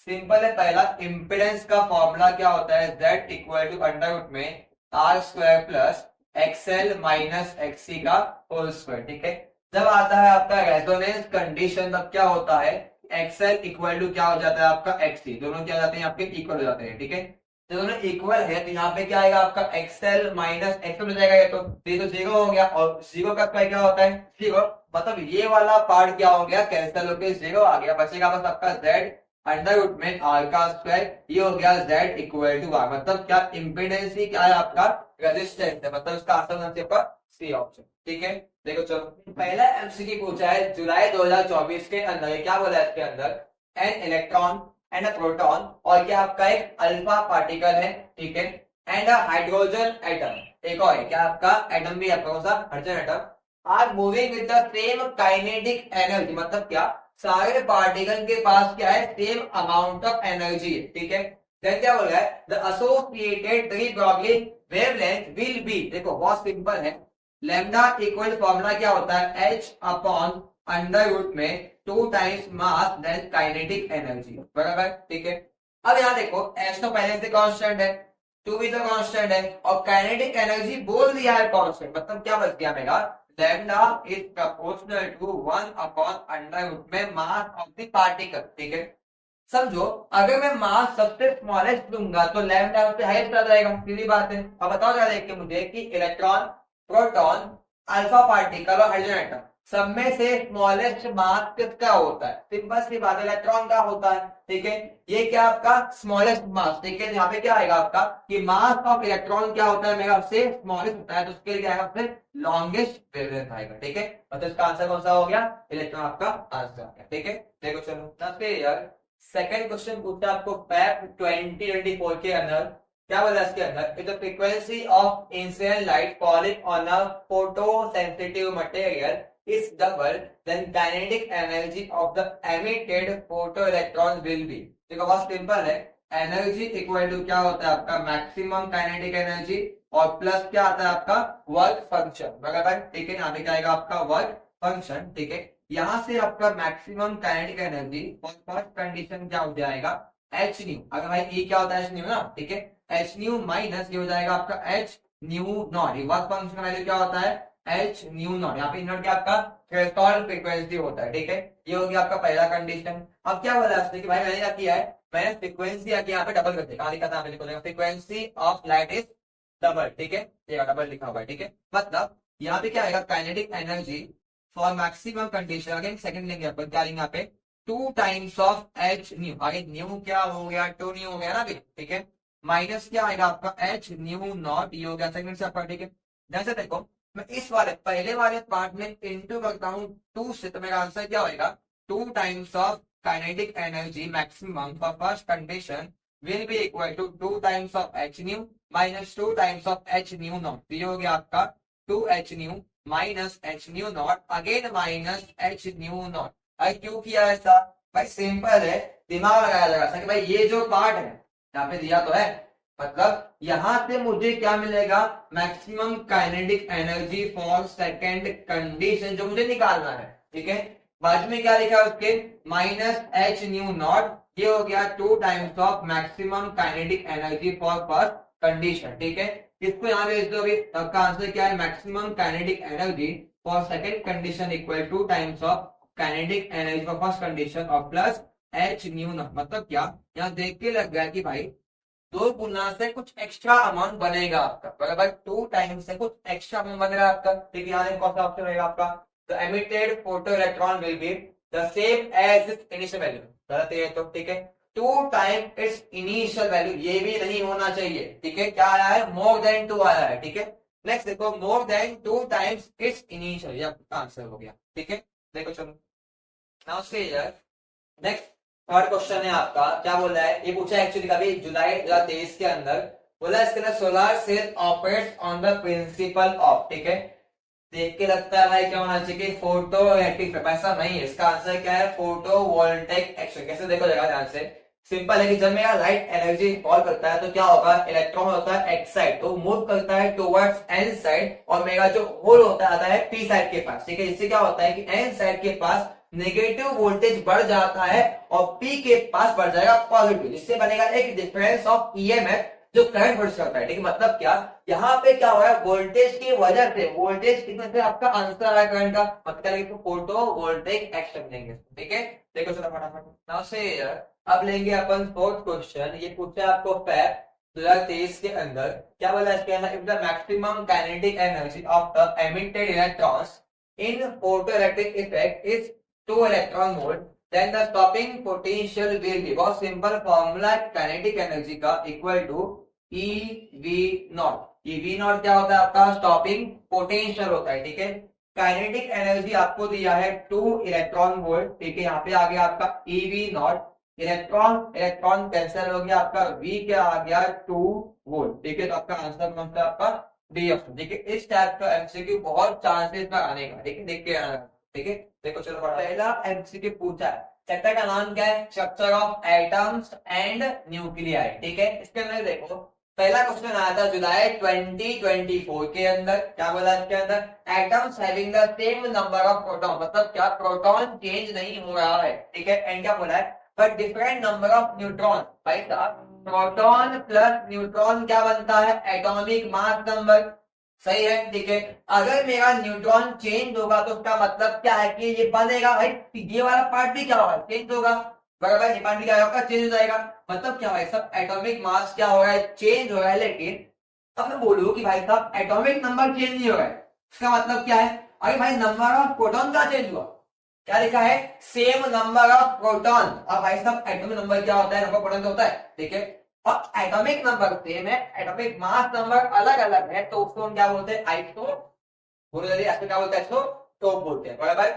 simple है, पहला इम्पिडेंस का फॉर्मूला क्या होता है, Z इक्वल टू अंडर में R² plus XL minus XC का होल स्क्वायर, ठीक है। जब आता है आपका रेजोनेंस कंडीशन, तब क्या होता है, XL इक्वल टू क्या हो जाता है आपका XC, दोनों क्या जाते हैं आपके इक्वल हो जाते हैं, ठीक है। तो दोनों इक्वल है, तो यहाँ पे क्या आएगा आपका XL माइनस XL हो जाएगा, ये तो 0 हो गया, और 0 का स्क्वायर क्या होता है 0, मतलब ये वाला पार्ट क्या हो गया, कैंसिल होकर 0 आ गया, बचेगा बस आपका Z अंडर में R का स्क्वायर, ये हो गया Z इक्वल टू R, मतलब क्या इम्पीडेंस ही क्या है आपका रेजिस्टेंस है, मतलब इसका आंसर आपका सी ऑप्शन, ठीक है। देखो चलो, पहला एमसीक्यू पूछा है जुलाई 2024 के अंदर, क्या बोला है इसके अंदर, an electron and a proton, और क्या आपका एक अल्फा पार्टिकल है, ठीक है, एंड अ हाइड्रोजन एटम, एक और है क्या आपका एटम भी आपका कौन सा, hydrogen atom, are moving with the same kinetic energy, मतलब क्या सारे पार्टिकल के पास क्या है, सेम अमाउंट ऑफ एनर्जी है, ठीक है। देन क्या बोल रहा है, the associated three probably wavelength will be, देखो बहुत सिंपल है, लैम्डा इक्वल फॉर्मूला क्या होता है H अपॉन अंडर रूट में 2 times mass then kinetic energy, बराबर, ठीक है। अब यहाँ देखो H तो पहले से कांस्टेंट है, 2 भी तो कांस्टेंट है, और काइनेटिक एनर्जी बोल दिया है कांस्टेंट, मतलब क्या बच गया मेरा, lambda is proportional to 1 upon under root में मास ऑफ द पार्टिकल, ठीक है। समझो अगर मैं मास सबसे स्मॉलेस्ट लूंगा तो लैम्डा उससे हाईएस्ट आ जाएगा, सीधी बात है। अब बताओ जरा देख के मुझे कि इलेक्ट्रॉन, प्रोटॉन, अल्फा पार्टिकल और हाइड्रोजन एटम, सब में से स्मॉलेस्ट मास किसका होता है, सिंपल सी बात है इलेक्ट्रॉन का होता है, ठीक है। ये क्या आपका स्मॉलेस्ट मास, ठीक है। यहाँ पे क्या आएगा आपका कि मास ऑफ इलेक्ट्रॉन क्या होता है मेरा, सबसे स्मॉलेस्ट होता है, तो उसके लिए क्या आएगा, फिर लॉन्गेस्ट वेवलेंथ आएगा, ठीक है। मतलब इसका आंसर कौन सा हो गया, इलेक्ट्रॉन आपका आंसर आ गया, ठीक है। देखो चलो यार, सेकंड क्वेश्चन पूछता है आपको फैब 2024 के अंदर, क्या बोला इसके अंदर, if the frequency of incident light falling on a photosensitive material is double then kinetic energy of the emitted photoelectron will be. देखो बहुत सिंपल है, एनर्जी इक्वल टू क्या होता है आपका मैक्सिमम काइनेटिक एनर्जी, और plus क्या आता है आपका वर्क फंक्शन, बराबर, ठीक है। यहाँ पे क्या आएगा आपका वर्क फंक्शन, ठीक है। यहां से आपका मैक्सिमम काइनेटिक एनर्जी और फर्स्ट कंडीशन क्या हो जाएगा एच न्यू, अगर भाई ए क्या होता है एच न्यू ना, ठीक है, एच न्यू माइनस ये हो जाएगा आपका H nu not, work function का वैल्यू क्या होता है एच न्यू नॉट, यहाँ पे नॉट क्या आपका थ्रेशोल्ड फ्रीक्वेंसी होता है, ठीक है। ये हो गया आपका पहला कंडीशन। अब क्या बोला उसने कि भाई मैंने क्या किया है, मैंने फ्रीक्वेंसी आके यहाँ पे डबल कर दिया, कहा लिखा था मैंने, frequency of light is double, ठीक है, ये डबल लिखा हुआ है, ठीक है। मतलब यहाँ पे क्या आएगा kinetic energy for maximum condition, again second लेंगे अपन, क्या लेंगे यहाँ पे 2 टाइम्स ऑफ एच न्यू, आगे न्यू क्या हो गया 2 न्यू हो गया ना, ठीक है, माइनस क्या आएगा आपका एच न्यू नॉट, ये हो गया सेकंड से आपका, ठीक है। जैसे देखो मैं इस वाले पहले वाले पार्ट में इंटू करता हूँ 2 से, तो मेरा आंसर क्या होगा 2 times of kinetic energy maximum for first condition will be equal to 2 times of h nu minus 2 times of h nu naught, ये हो गया आपका 2 h nu minus h nu naught again minus h nu naught. भाई क्यों किया ऐसा? भाई simple है, दिमाग लगाया जरा सा कि भाई ये जो पार्ट है यहाँ पे दिया तो है, मतलब यहां से मुझे क्या मिलेगा, maximum kinetic energy for second condition जो मुझे निकालना है। ठीक है, बाद में क्या लिखा है उसके, माइनस एच न्यू नॉट, ये हो गया 2 times of maximum kinetic energy for first condition. ठीक है, इसको यहाँ भेज दो, अभी आपका आंसर क्या है, maximum kinetic energy for second condition equal 2 times of kinetic energy for first condition और प्लस एच न्यू नॉट। मतलब क्या, यहाँ देख के लग गया कि भाई दो गुना से कुछ एक्स्ट्रा अमाउंट बनेगा आपका, बराबर 2 टाइम्स से कुछ एक्स्ट्रा अमाउंट बनेगा आपका। ठीक है, यहाँ कौन सा ऑप्शन रहेगा आपका, the emitted photoelectron will be the same as its initial value. गलत है तो, ठीक है, 2 टाइम इट्स इनिशियल वैल्यू, ये भी नहीं होना चाहिए। ठीक है, क्या आया है, मोर देन 2 आया है। ठीक है, नेक्स्ट देखो, more than 2 times it's initial, ये आपका आंसर हो गया। ठीक है, देखो चलो नाउ से यार नेक्स्ट थर्ड क्वेश्चन है आपका, क्या बोला है, ये पूछा एक्चुअली कभी जुलाई 2023 के अंदर, बोला इसके अंदर solar cell operates on the principle of. ठीक है, देख के लगता है भाई क्या होना चाहिए, फोटो इलेक्ट्रिक, ऐसा नहीं है, इसका आंसर क्या है, फोटो वोल्टेक एक्शन। कैसे देखो जगह ध्यान से, सिंपल है कि जब मेरा लाइट एनर्जी फॉल करता है तो क्या होगा, इलेक्ट्रॉन होता है एक्स साइड तो मूव करता है टुवर्ड्स एन साइड, और मेरा जो होल होता आता है पी साइड के पास। ठीक है, इससे क्या होता है कि एन साइड के पास नेगेटिव वोल्टेज बढ़ जाता है और पी के पास बढ़ जाएगा पॉजिटिव, जिससे बनेगा एक डिफरेंस ऑफ ईएमएफ जो करंट प्रोड्यूस करता है। ठीक है, मतलब क्या, यहाँ पे क्या हो रहा है, वोल्टेज की वजह से, वोल्टेज की वजह से आपका आंसर आया करंट का, मतलब फोटो वोल्टेक एक्शन लेंगे। ठीक है, देखो चलो फटाफट नाउ से अब लेंगे अपन फोर्थ क्वेश्चन। ये पूछा है आपको फेब 2023 के अंदर, क्या बोला इसके अंदर, if the maximum kinetic energy of the emitted electrons in photoelectric effect is 2 electron volt, then the stopping potential will be, बहुत सिंपल फॉर्मूला काइनेटिक एनर्जी का, equal to E V naught. E V naught क्या होता है आपका, stopping potential होता है। ठीक है, काइनेटिक एनर्जी आपको दिया है 2 इलेक्ट्रॉन वोल्ट। ठीक है, यहाँ पे आ गया आपका ई V not, electron electron cancel हो गया, आपका वी क्या आ गया 2 वोल्ट। ठीक है, तो आपका आंसर कौन सा आपका डी ऑप्शन। ठीक है, इस टाइप का एमसीक्यू बहुत चांसेस में आने का। ठीक है, देख के आना। ठीक है, देखो चलो पहला एमसीक्यू पूछा है, चैप्टर का नाम क्या है, structure of atoms and nuclei. ठीक है, इसके अंदर देखो पहला क्वेश्चन आया था जुलाई 2024 के अंदर, क्या बोला इसके अंदर, atoms having the same number of proton, मतलब क्या प्रोटॉन चेंज नहीं हो रहा है। ठीक है, एंड क्या बोला है, but different number of neutron. भाई साहब प्रोटॉन प्लस न्यूट्रॉन क्या बनता है, एटॉमिक मास नंबर। सही है, ठीक है, अगर मेरा न्यूट्रॉन चेंज होगा तो उसका मतलब क्या है कि ये बनेगा भाई, ये वाला पार्ट भी क्या होगा, चेंज होगा, बराबर, ये पार्ट भी क्या होगा, चेंज हो जाएगा। मतलब क्या भाई सब एटॉमिक मास क्या हो रहा है, चेंज हो रहा है। लेकिन अब मैं बोलूं कि भाई साहब एटॉमिक नंबर चेंज नहीं हो रहा है, इसका मतलब क्या है, अरे भाई नंबर ऑफ प्रोटॉन का चेंज हुआ, क्या लिखा है, सेम नंबर ऑफ प्रोटॉन। अब भाई साहब एटॉमिक नंबर क्या होता है, नंबर प्रोटॉन होता है। ठीक है, और एटॉमिक नंबर सेम है, एटॉमिक मास नंबर अलग अलग है, तो उसको हम क्या बोलते हैं, आइसोटोप। बोलो जल्दी, ऐसे क्या बोलते हैं, आइसोटोप बोलते हैं, बराबर,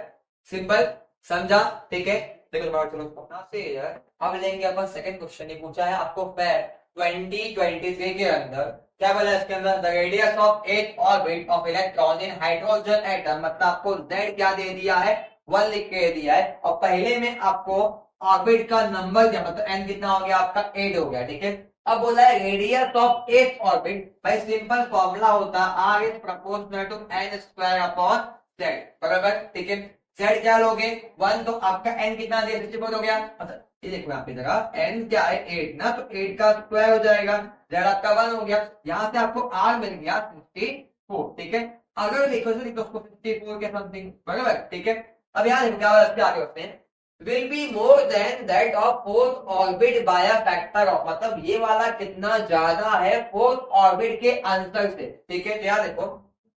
सिंपल, समझा। ठीक है, देखो चलो से अब लेंगे अपन सेकंड क्वेश्चन। ये पूछा है आपको फेब 2023 के अंदर, क्या बोला इसके अंदर, the radius of eight orbit of electron in hydrogen atom, मतलब आपको z क्या दे दिया है, 1 लिख के दिया है, और पहले में आपको ऑर्बिट का नंबर क्या, मतलब n कितना हो गया आपका 8 हो गया। ठीक है, अब बोला है रेडियस ऑफ एट ऑर्बिट, भाई सिंपल फॉर्मूला होता है r is proportional to n square upon z, बराबर। ठीक है, z क्या लोगे 1, तो आपका n कितना दिया 64 हो गया। अच्छा ये देखो यहाँ पे जरा n क्या है 8 ना, तो 8 का स्क्वायर हो जाएगा, z आपका 1 हो गया, यहाँ से आपको r मिल गया 64। ठीक है, अगर लिखो तो लिखो उसको 54 के समथिंग, बराबर। ठीक है, अब यहाँ देखो क्या आगे होते हैं, will be more than that of fourth orbit by a factor of, मतलब ये वाला कितना ज्यादा है फोर्थ ऑर्बिट के आंसर से। ठीक है, तो यहाँ देखो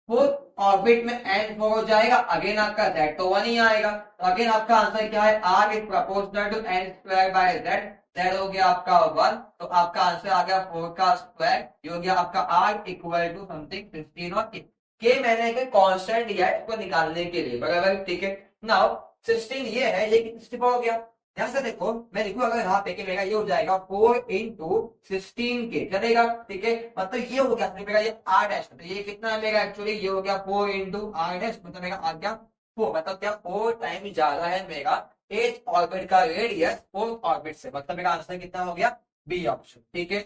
फोर्थ ऑर्बिट में n 4 हो जाएगा, अगेन आपका z तो 1 ही आएगा, तो अगेन आपका आंसर क्या है, r is proportional to n square by z, z हो गया आपका 1, तो आपका आंसर आ गया 4 का स्क्वायर, ये हो गया आपका r इक्वल टू समथिंग 15 और के मैंने एक कांस्टेंट दिया है इसको निकालने के लिए, बराबर। ठीक है, नाउ 16 ये है, ये 64 हो गया, ध्यान से देखो, मैं लिखूं अगर यहाँ पे कि मेरा ये हो जाएगा 4 into 16 के चलेगा, ठीक है, मतलब ये हो गया मेरा ये r डैश, तो ये कितना है मेरा एक्चुअली, ये हो गया 4 into r डैश, मतलब मेरा आ गया 4, मतलब क्या 4 टाइम ज्यादा है मेरा एज ऑर्बिट का रेडियस 4 ऑर्बिट से, मतलब मेरा आंसर कितना हो गया, बी ऑप्शन, ठीक है।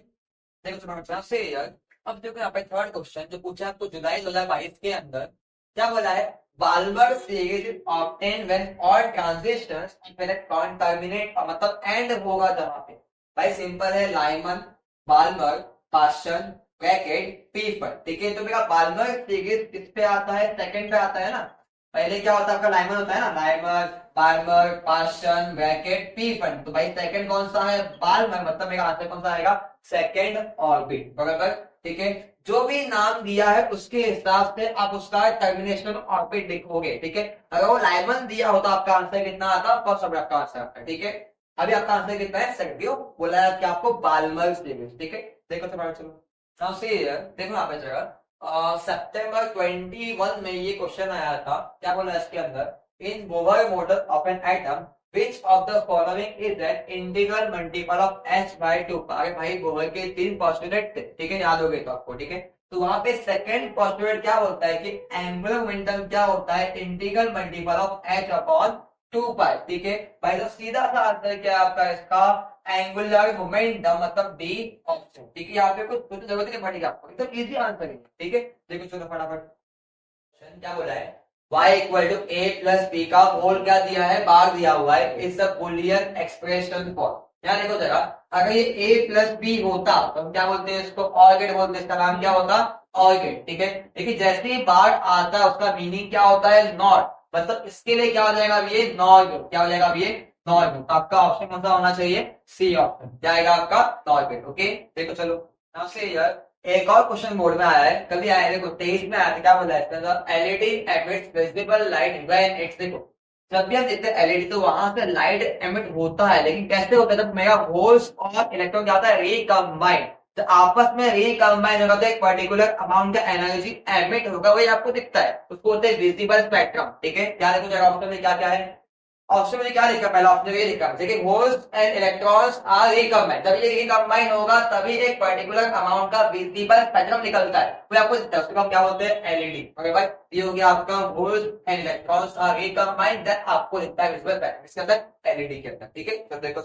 देखो तुम्हारा से यार, अब देखो यहाँ पे थर्ड क्वेश्चन जो पूछा आपको जुलाई 2022 के अंदर, क्या बोला है, Balmer series obtain when all transitions when it can't terminate, मतलब एंड होगा जहां पे, भाई सिंपल है, लाइमन, बाल्मर, पास्चन, ब्रैकेट, पीपर, ठीक है। तो मेरा बाल्मर सीरीज किस पे आता है, सेकंड पे आता है ना, पहले क्या होता है आपका लाइमन होता है ना, लाइमर, बाल्मर, पास्चन, ब्रैकेट, पीपर, तो भाई सेकंड कौन सा है, बाल्मर, मतलब मेरा आंसर कौन सा आएगा, सेकंड ऑर्बिट, बराबर, ठीक है। जो भी नाम दिया है उसके हिसाब से आप उसका टर्मिनेशन ऑर्बिट लिखोगे, ठीक है। अगर वो लाइमन दिया होता आपका आंसर कितना आता, फर्स्ट ऑर्बिट आपका आंसर आता है, ठीक है। अभी आपका आंसर कितना है, सेकंड, क्यों बोला है कि आपको बाल्मर सीरीज, ठीक है। देखो तो चलो, नाउ सी हियर, देखो यहाँ पे जगह सितंबर 21 में ये क्वेश्चन आया था, क्या बोला है इसके अंदर, in Bohr model of an atom which of the following is an integral multiple of h by 2, अरे भाई बोहर के 3 पोस्टुलेट थे, ठीक है, याद हो गए तो आपको, ठीक है। तो वहां पे सेकंड पोस्टुलेट क्या होता है कि एंगुलर मोमेंटम क्या होता है, integral multiple of h upon 2 पाई, ठीक है। भाई तो सीधा सा आंसर क्या है आपका इसका, एंगुलर मोमेंटम, मतलब डी ऑप्शन, ठीक है। यहाँ पे कुछ जरूरत नहीं पड़ेगी आपको, एकदम इजी आंसर है, ठीक है। देखो चलो फटाफट, क्या बोला है, y equal to a plus b का होल क्या दिया है, बार दिया हुआ है, is the boolean expression for, यहाँ देखो जरा, अगर ये a प्लस बी होता तो हम क्या बोलते हैं इसको, ऑर्गेट बोलते हैं, इसका नाम क्या होता, ऑर्गेट, ठीक है। लेकिन जैसे ही बार आता है उसका मीनिंग क्या होता है, नॉट, मतलब इसके लिए क्या हो जाएगा अब ये, नॉर्गेट, क्या हो जाएगा अब ये, नॉर्गेट, तो आपका ऑप्शन कौन सा होना चाहिए, सी ऑप्शन, क्या आएगा आपका, नॉर्गेट, ओके। देखो चलो, नाउ से यार एक और क्वेश्चन बोर्ड में आया है, कभी आया है, देखो 23 में आया था, क्या बोला है इसके अंदर, LED emits visible light when it's, देखो जब भी हम देखते हैं एलईडी तो वहां से लाइट एमिट होता है, लेकिन कैसे होता है, जब मेगा होल्स और इलेक्ट्रॉन क्या होता है, रिकंबाइन, तो आपस में रिकंबाइन होगा तो एक पर्टिकुलर अमाउंट का एनर्जी एमिट होगा, वही आपको दिखता है, उसको बोलते हैं विजिबल स्पेक्ट्रम, ठीक है। क्या देखो जरा ऑप्शन में क्या क्या है, ऑप्शन में क्या लिखा, पहला ऑप्शन ये लिखा देखिए, holes and electrons are recombine, जब ये रिकंबाइन होगा तभी एक पर्टिकुलर अमाउंट का विजिबल स्पेक्ट्रम निकलता है, वो आपको दिखता है, उसको हम क्या बोलते हैं, एलईडी, ओके भाई। ये हो गया आपका holes and electrons are recombine, then आपको दिखता है विजिबल स्पेक्ट्रम, इसके अंदर एलईडी के अंदर, ठीक है। तो देखो